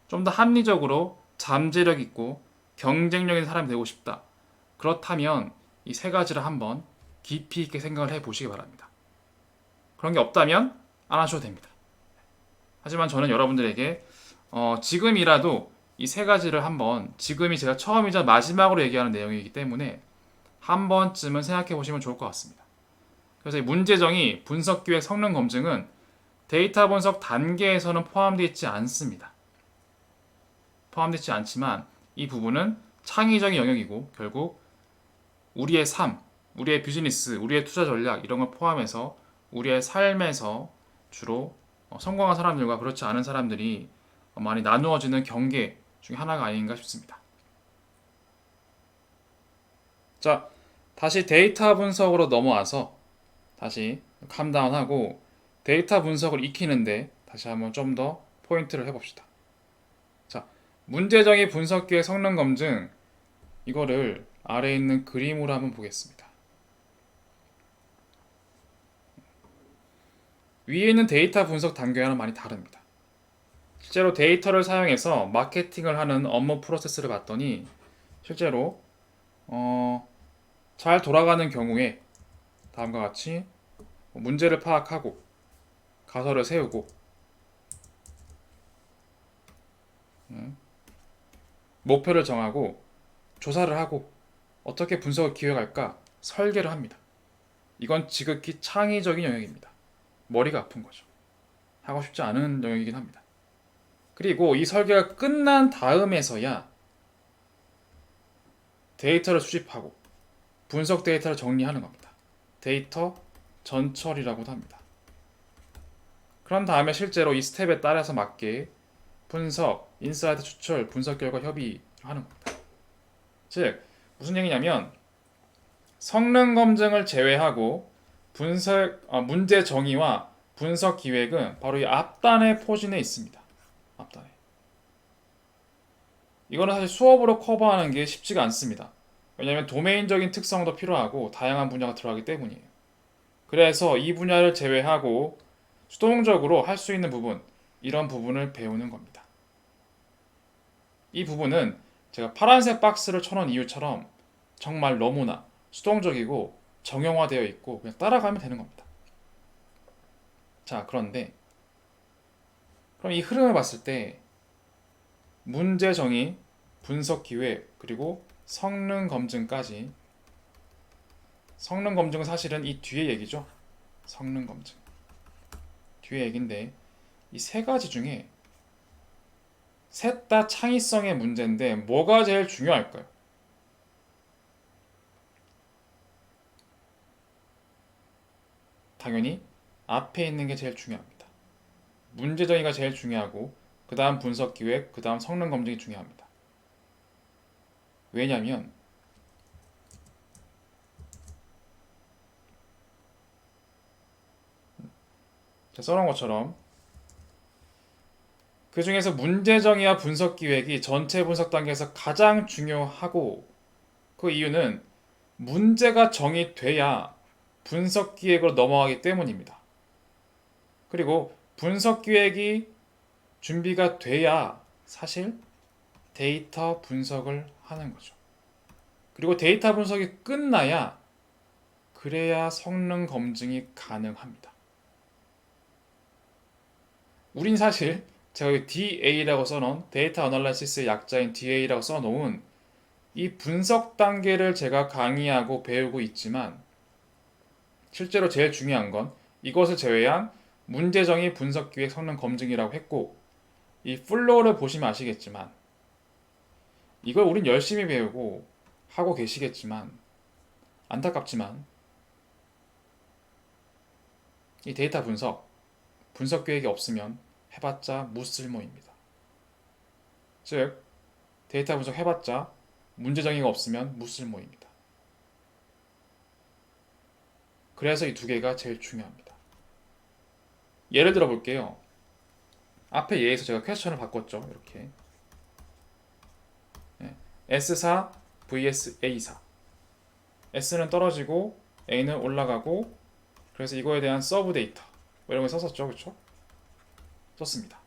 좀 더 합리적으로 잠재력 있고 경쟁력 있는 사람이 되고 싶다. 그렇다면 이 세 가지를 한번 깊이 있게 생각을 해보시기 바랍니다. 그런 게 없다면 안 하셔도 됩니다. 하지만 저는 여러분들에게 지금이라도 이 세 가지를 한번, 지금이 제가 처음이자 마지막으로 얘기하는 내용이기 때문에 한 번쯤은 생각해 보시면 좋을 것 같습니다. 그래서 이 문제정의, 분석기획, 성능 검증은 데이터 분석 단계에서는 포함되어 있지 않습니다. 포함되어 있지 않지만 이 부분은 창의적인 영역이고 결국 우리의 삶, 우리의 비즈니스, 우리의 투자 전략 이런 걸 포함해서 우리의 삶에서 주로 성공한 사람들과 그렇지 않은 사람들이 많이 나누어지는 경계 중에 하나가 아닌가 싶습니다. 자, 다시 데이터 분석으로 넘어와서 다시 캄다운하고 데이터 분석을 익히는데 다시 한번 좀 더 포인트를 해봅시다. 자, 문제정의, 분석기획, 성능 검증, 이거를 아래에 있는 그림으로 한번 보겠습니다. 위에 있는 데이터 분석 단계와는 많이 다릅니다. 실제로 데이터를 사용해서 마케팅을 하는 업무 프로세스를 봤더니 실제로 잘 돌아가는 경우에 다음과 같이 문제를 파악하고 가설을 세우고 목표를 정하고 조사를 하고 어떻게 분석을 기획할까 설계를 합니다. 이건 지극히 창의적인 영역입니다. 머리가 아픈 거죠. 하고 싶지 않은 영역이긴 합니다. 그리고 이 설계가 끝난 다음에서야 데이터를 수집하고 분석 데이터를 정리하는 겁니다. 데이터 전처리라고도 합니다. 그런 다음에 실제로 이 스텝에 따라서 맞게 분석, 인사이트 추출, 분석 결과 협의를 하는 겁니다. 즉 무슨 얘기냐면 성능 검증을 제외하고 문제 정의와 분석 기획은 바로 이 앞단의 포진에 있습니다. 앞단에. 이거는 사실 수업으로 커버하는 게 쉽지가 않습니다. 왜냐하면 도메인적인 특성도 필요하고 다양한 분야가 들어가기 때문이에요. 그래서 이 분야를 제외하고 수동적으로 할 수 있는 부분, 이런 부분을 배우는 겁니다. 이 부분은 제가 파란색 박스를 쳐놓은 이유처럼 정말 너무나 수동적이고 정형화되어 있고 그냥 따라가면 되는 겁니다. 자, 그런데 그럼 이 흐름을 봤을 때 문제 정의, 분석 기획, 그리고 성능 검증까지, 성능 검증은 사실은 이 뒤에 얘기죠. 성능 검증 뒤에 얘기인데 이 세 가지 중에 셋 다 창의성의 문제인데 뭐가 제일 중요할까요? 당연히 앞에 있는 게 제일 중요합니다. 문제 정의가 제일 중요하고 그 다음 분석 기획, 그 다음 성능 검증이 중요합니다. 왜냐면 제가 써놓은 것처럼 그 중에서 문제 정의와 분석 기획이 전체 분석 단계에서 가장 중요하고 그 이유는 문제가 정의돼야 분석 기획으로 넘어가기 때문입니다. 그리고 분석 기획이 준비가 돼야 사실 데이터 분석을 하는 거죠. 그리고 데이터 분석이 끝나야 그래야 성능 검증이 가능합니다. 우린 사실 제가 여기 DA라고 써놓은 데이터 어널라이시스의 약자인 DA라고 써놓은 이 분석 단계를 제가 강의하고 배우고 있지만 실제로 제일 중요한 건 이것을 제외한 문제 정의, 분석 기획, 성능 검증이라고 했고 이 플로우를 보시면 아시겠지만 이걸 우린 열심히 배우고 하고 계시겠지만 안타깝지만 이 데이터 분석 계획이 없으면 해봤자 무쓸모입니다. 즉 데이터 분석 해봤자 문제 정의가 없으면 무쓸모입니다. 그래서 이 두 개가 제일 중요합니다. 예를 들어 볼게요. 앞에 예에서 제가 퀘스천을 바꿨죠. 이렇게 S4 vs A4 S는 떨어지고 A는 올라가고 그래서 이거에 대한 서브 데이터 이런 걸 썼었죠. 그렇죠? 썼습니다.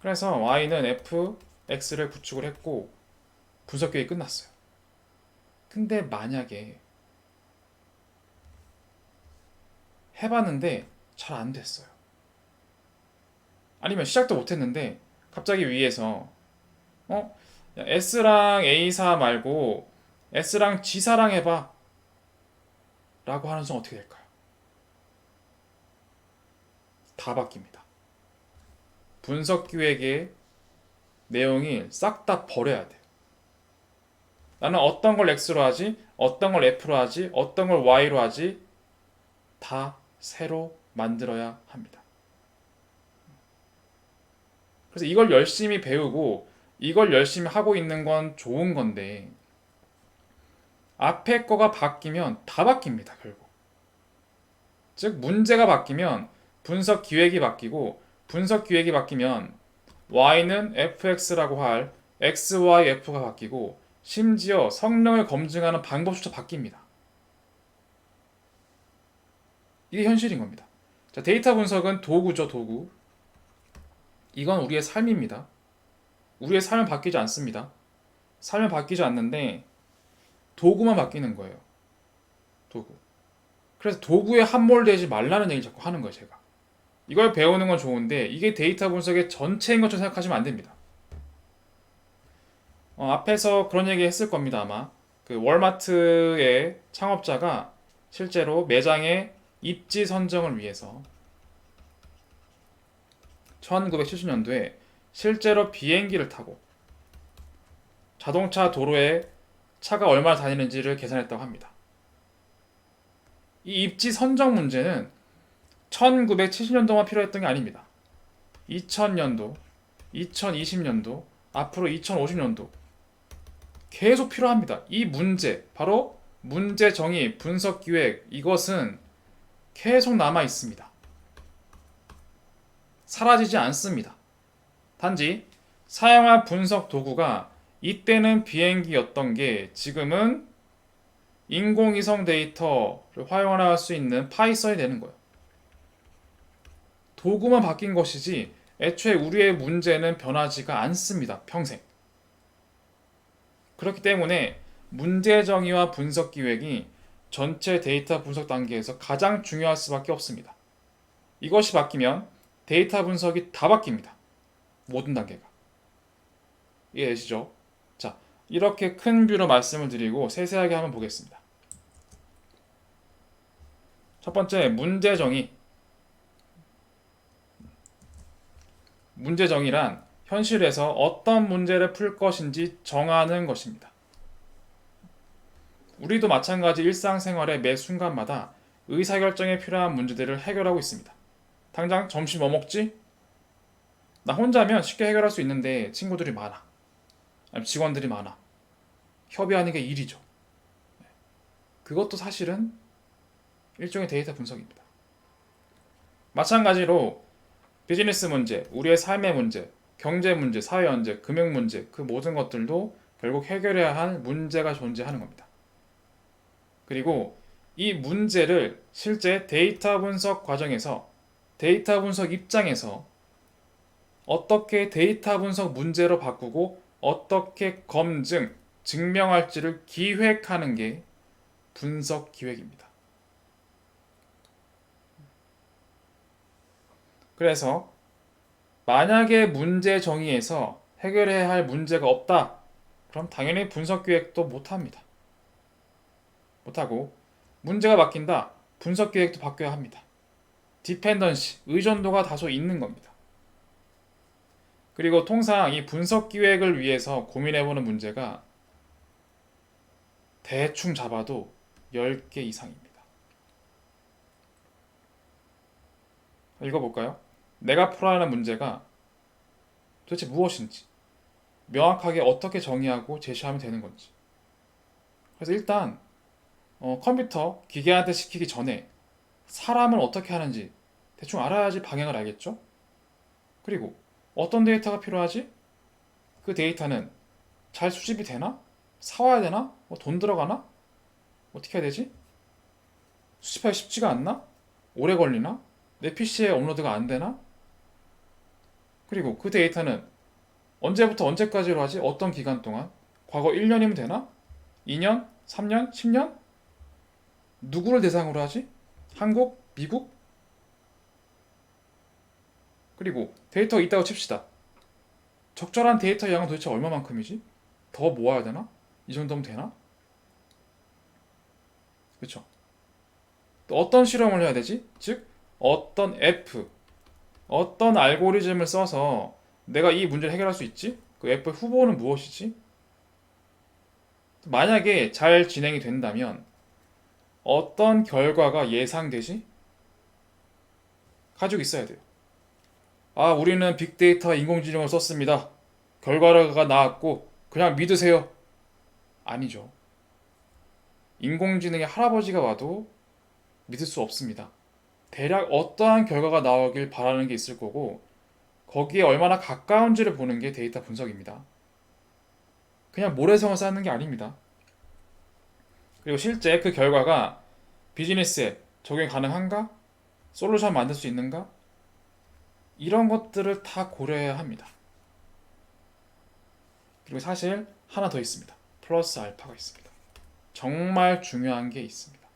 그래서 Y는 F, X를 구축을 했고 분석 계획이 끝났어요. 근데 만약에 해봤는데 잘 안 됐어요. 아니면 시작도 못했는데 갑자기 위에서 S랑 A4 말고 S랑 G4랑 해봐 라고 하는 순간 어떻게 될까요? 다 바뀝니다. 분석 기획의 내용이 싹 다 버려야 돼요. 나는 어떤 걸 X로 하지, 어떤 걸 F로 하지, 어떤 걸 Y로 하지 다 새로 만들어야 합니다. 그래서 이걸 열심히 배우고 이걸 열심히 하고 있는 건 좋은 건데 앞에 거가 바뀌면 다 바뀝니다. 결국. 즉 문제가 바뀌면 분석 기획이 바뀌고 분석 기획이 바뀌면 Y는 fx라고 할 XYF가 바뀌고 심지어 성능을 검증하는 방법조차 바뀝니다. 이게 현실인 겁니다. 자, 데이터 분석은 도구죠, 도구. 이건 우리의 삶입니다. 우리의 삶은 바뀌지 않습니다. 삶은 바뀌지 않는데 도구만 바뀌는 거예요. 도구. 그래서 도구에 함몰되지 말라는 얘기를 자꾸 하는 거예요, 제가. 이걸 배우는 건 좋은데 이게 데이터 분석의 전체인 것처럼 생각하시면 안 됩니다. 앞에서 그런 얘기 했을 겁니다, 아마. 그 월마트의 창업자가 실제로 매장의 입지 선정을 위해서 1970년도에 실제로 비행기를 타고 자동차 도로에 차가 얼마나 다니는지를 계산했다고 합니다. 이 입지 선정 문제는 1970년도만 필요했던 게 아닙니다. 2000년도, 2020년도, 앞으로 2050년도 계속 필요합니다. 이 문제, 바로 문제 정의, 분석 기획, 이것은 계속 남아 있습니다. 사라지지 않습니다. 단지 사용한 분석 도구가 이때는 비행기였던 게 지금은 인공위성 데이터를 활용할 수 있는 파이썬이 되는 거예요. 도구만 바뀐 것이지 애초에 우리의 문제는 변하지가 않습니다. 평생. 그렇기 때문에 문제 정의와 분석 기획이 전체 데이터 분석 단계에서 가장 중요할 수밖에 없습니다. 이것이 바뀌면 데이터 분석이 다 바뀝니다. 모든 단계가. 이해되시죠? 자, 이렇게 큰 뷰로 말씀을 드리고 세세하게 한번 보겠습니다. 첫 번째, 문제 정의. 문제 정의란 현실에서 어떤 문제를 풀 것인지 정하는 것입니다. 우리도 마찬가지 일상생활의 매 순간마다 의사결정에 필요한 문제들을 해결하고 있습니다. 당장 점심 뭐 먹지? 나 혼자면 쉽게 해결할 수 있는데 친구들이 많아. 아니면 직원들이 많아. 협의하는 게 일이죠. 그것도 사실은 일종의 데이터 분석입니다. 마찬가지로 비즈니스 문제, 우리의 삶의 문제, 경제 문제, 사회 문제, 금융 문제, 그 모든 것들도 결국 해결해야 할 문제가 존재하는 겁니다. 그리고 이 문제를 실제 데이터 분석 과정에서, 데이터 분석 입장에서 어떻게 데이터 분석 문제로 바꾸고 어떻게 검증, 증명할지를 기획하는 게 분석 기획입니다. 그래서 만약에 문제 정의에서 해결해야 할 문제가 없다. 그럼 당연히 분석 기획도 못합니다. 못하고 문제가 바뀐다. 분석 기획도 바뀌어야 합니다. 디펜던시, 의존도가 다소 있는 겁니다. 그리고 통상 이 분석 기획을 위해서 고민해보는 문제가 대충 잡아도 10개 이상입니다. 읽어볼까요? 내가 풀어야 하는 문제가 도대체 무엇인지, 명확하게 어떻게 정의하고 제시하면 되는 건지. 그래서 일단 컴퓨터, 기계한테 시키기 전에 사람은 어떻게 하는지 대충 알아야지 방향을 알겠죠? 그리고 어떤 데이터가 필요하지? 그 데이터는 잘 수집이 되나? 사와야 되나? 돈 들어가나? 어떻게 해야 되지? 수집하기 쉽지가 않나? 오래 걸리나? 내 PC에 업로드가 안 되나? 그리고 그 데이터는 언제부터 언제까지로 하지? 어떤 기간 동안? 과거 1년이면 되나? 2년? 3년? 10년? 누구를 대상으로 하지? 한국? 미국? 그리고 데이터가 있다고 칩시다. 적절한 데이터 양은 도대체 얼마만큼이지? 더 모아야 되나? 이 정도면 되나? 그쵸? 또 어떤 실험을 해야 되지? 즉, 어떤 F, 어떤 알고리즘을 써서 내가 이 문제를 해결할 수 있지? 그 F의 후보는 무엇이지? 만약에 잘 진행이 된다면 어떤 결과가 예상되지? 가지고 있어야 돼요. 아, 우리는 빅데이터와 인공지능을 썼습니다. 결과가 나왔고 그냥 믿으세요. 아니죠. 인공지능의 할아버지가 와도 믿을 수 없습니다. 대략 어떠한 결과가 나오길 바라는 게 있을 거고 거기에 얼마나 가까운지를 보는 게 데이터 분석입니다. 그냥 모래성을 쌓는 게 아닙니다. 그리고 실제 그 결과가 비즈니스에 적용 가능한가? 솔루션 만들 수 있는가? 이런 것들을 다 고려해야 합니다. 그리고 사실 하나 더 있습니다. 플러스 알파가 있습니다. 정말 중요한 게 있습니다.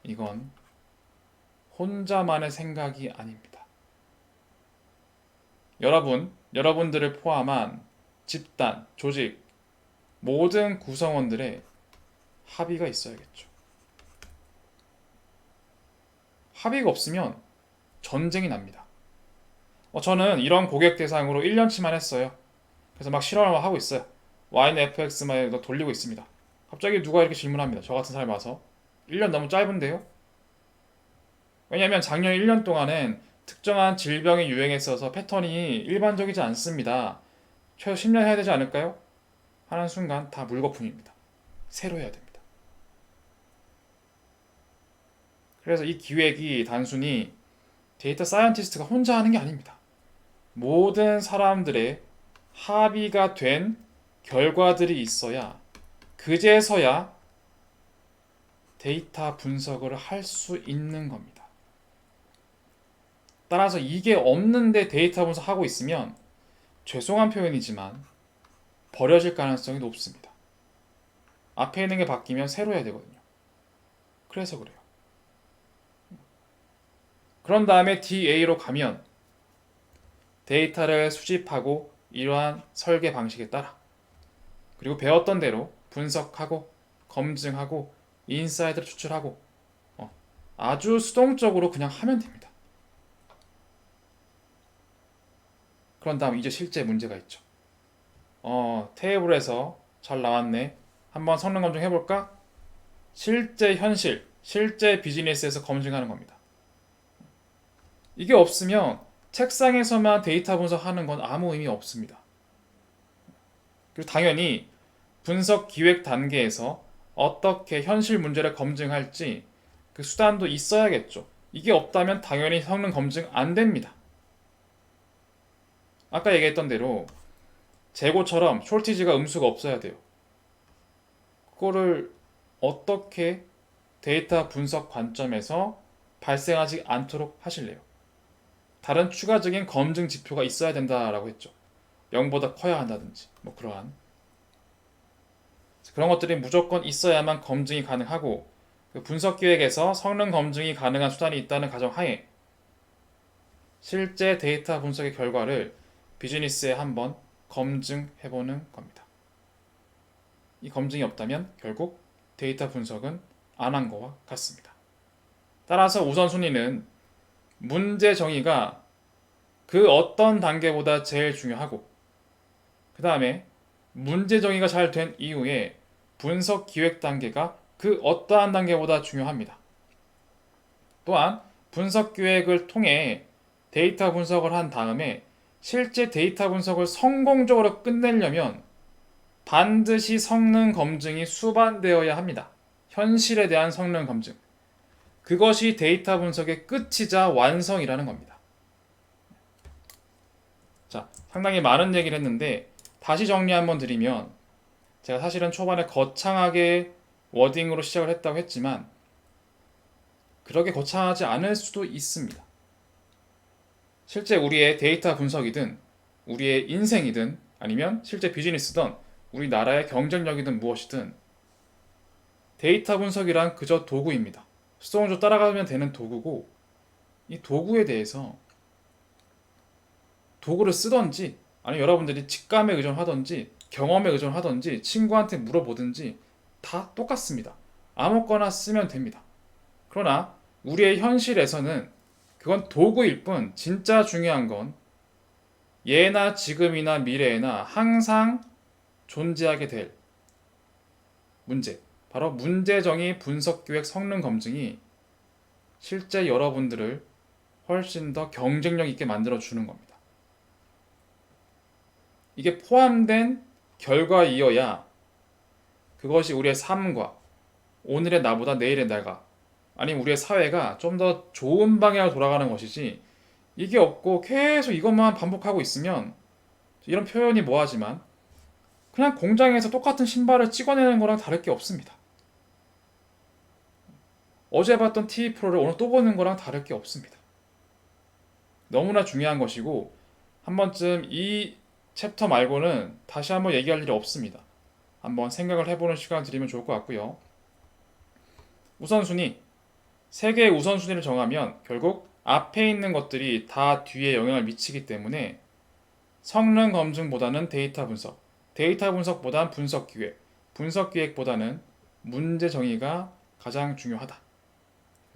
이건 혼자만의 생각이 아닙니다. 여러분들을 포함한 집단, 조직, 모든 구성원들의 합의가 있어야겠죠. 합의가 없으면 전쟁이 납니다. 저는 이런 고객 대상으로 1년치만 했어요. 그래서 막 실험을 하고 있어요. YNFX만 돌리고 있습니다. 갑자기 누가 이렇게 질문합니다. 저 같은 사람이 와서 1년 너무 짧은데요? 왜냐하면 작년 1년 동안엔 특정한 질병이 유행했어서 패턴이 일반적이지 않습니다. 최소 10년 해야 되지 않을까요? 하는 순간 다 물거품입니다. 새로 해야 됩니다. 그래서 이 기획이 단순히 데이터 사이언티스트가 혼자 하는 게 아닙니다. 모든 사람들의 합의가 된 결과들이 있어야 그제서야 데이터 분석을 할 수 있는 겁니다. 따라서 이게 없는데 데이터 분석하고 있으면 죄송한 표현이지만 버려질 가능성이 높습니다. 앞에 있는 게 바뀌면 새로 해야 되거든요. 그래서 그래요. 그런 다음에 DA로 가면 데이터를 수집하고 이러한 설계 방식에 따라 그리고 배웠던 대로 분석하고 검증하고 인사이트를 추출하고 아주 수동적으로 그냥 하면 됩니다. 그런 다음 이제 실제 문제가 있죠. 테이블에서 잘 나왔네. 한번 성능 검증 해볼까? 실제 현실 실제 비즈니스에서 검증하는 겁니다. 이게 없으면 책상에서만 데이터 분석하는 건 아무 의미 없습니다. 그리고 당연히 분석 기획 단계에서 어떻게 현실 문제를 검증할지 그 수단도 있어야겠죠. 이게 없다면 당연히 성능 검증 안 됩니다. 아까 얘기했던 대로 재고처럼 숄티지가 음수가 없어야 돼요. 그거를 어떻게 데이터 분석 관점에서 발생하지 않도록 하실래요? 다른 추가적인 검증 지표가 있어야 된다라고 했죠. 0보다 커야 한다든지 뭐 그러한 그런 것들이 무조건 있어야만 검증이 가능하고 그 분석 기획에서 성능 검증이 가능한 수단이 있다는 가정하에 실제 데이터 분석의 결과를 비즈니스에 한번 검증해보는 겁니다. 이 검증이 없다면 결국 데이터 분석은 안 한 거와 같습니다. 따라서 우선순위는 문제 정의가 그 어떤 단계보다 제일 중요하고 그 다음에 문제 정의가 잘 된 이후에 분석 기획 단계가 그 어떠한 단계보다 중요합니다. 또한 분석 기획을 통해 데이터 분석을 한 다음에 실제 데이터 분석을 성공적으로 끝내려면 반드시 성능 검증이 수반되어야 합니다. 현실에 대한 성능 검증. 그것이 데이터 분석의 끝이자 완성이라는 겁니다. 자, 상당히 많은 얘기를 했는데 다시 정리 한번 드리면 제가 사실은 초반에 거창하게 워딩으로 시작을 했다고 했지만 그렇게 거창하지 않을 수도 있습니다. 실제 우리의 데이터 분석이든 우리의 인생이든 아니면 실제 비즈니스든 우리나라의 경쟁력이든 무엇이든 데이터 분석이란 그저 도구입니다. 수동적으로 따라가면 되는 도구고 이 도구에 대해서 도구를 쓰던지 아니면 여러분들이 직감에 의존하던지 경험에 의존하던지 친구한테 물어보든지 다 똑같습니다. 아무거나 쓰면 됩니다. 그러나 우리의 현실에서는 그건 도구일 뿐 진짜 중요한 건 예나 지금이나 미래에나 항상 존재하게 될 문제, 바로 문제정의 분석기획 성능 검증이 실제 여러분들을 훨씬 더 경쟁력 있게 만들어주는 겁니다. 이게 포함된 결과이어야 그것이 우리의 삶과 오늘의 나보다 내일의 내가 아니면 우리의 사회가 좀 더 좋은 방향으로 돌아가는 것이지 이게 없고 계속 이것만 반복하고 있으면 이런 표현이 뭐하지만 그냥 공장에서 똑같은 신발을 찍어내는 거랑 다를 게 없습니다. 어제 봤던 TV 프로를 오늘 또 보는 거랑 다를 게 없습니다. 너무나 중요한 것이고 한 번쯤 이 챕터 말고는 다시 한번 얘기할 일이 없습니다. 한번 생각을 해보는 시간을 드리면 좋을 것 같고요. 우선순위 3개의 우선순위를 정하면 결국 앞에 있는 것들이 다 뒤에 영향을 미치기 때문에 성능 검증보다는 데이터 분석, 데이터 분석보다는 분석 기획, 분석 기획보다는 문제 정의가 가장 중요하다.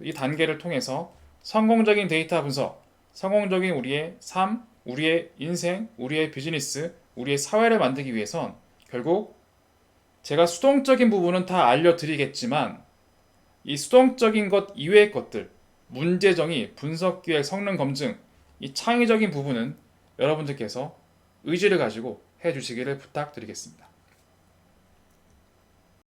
이 단계를 통해서 성공적인 데이터 분석, 성공적인 우리의 삶, 우리의 인생, 우리의 비즈니스, 우리의 사회를 만들기 위해선 결국 제가 수동적인 부분은 다 알려드리겠지만 이 수동적인 것 이외의 것들, 문제 정의, 분석 기획, 성능 검증, 이 창의적인 부분은 여러분들께서 의지를 가지고 해주시기를 부탁드리겠습니다.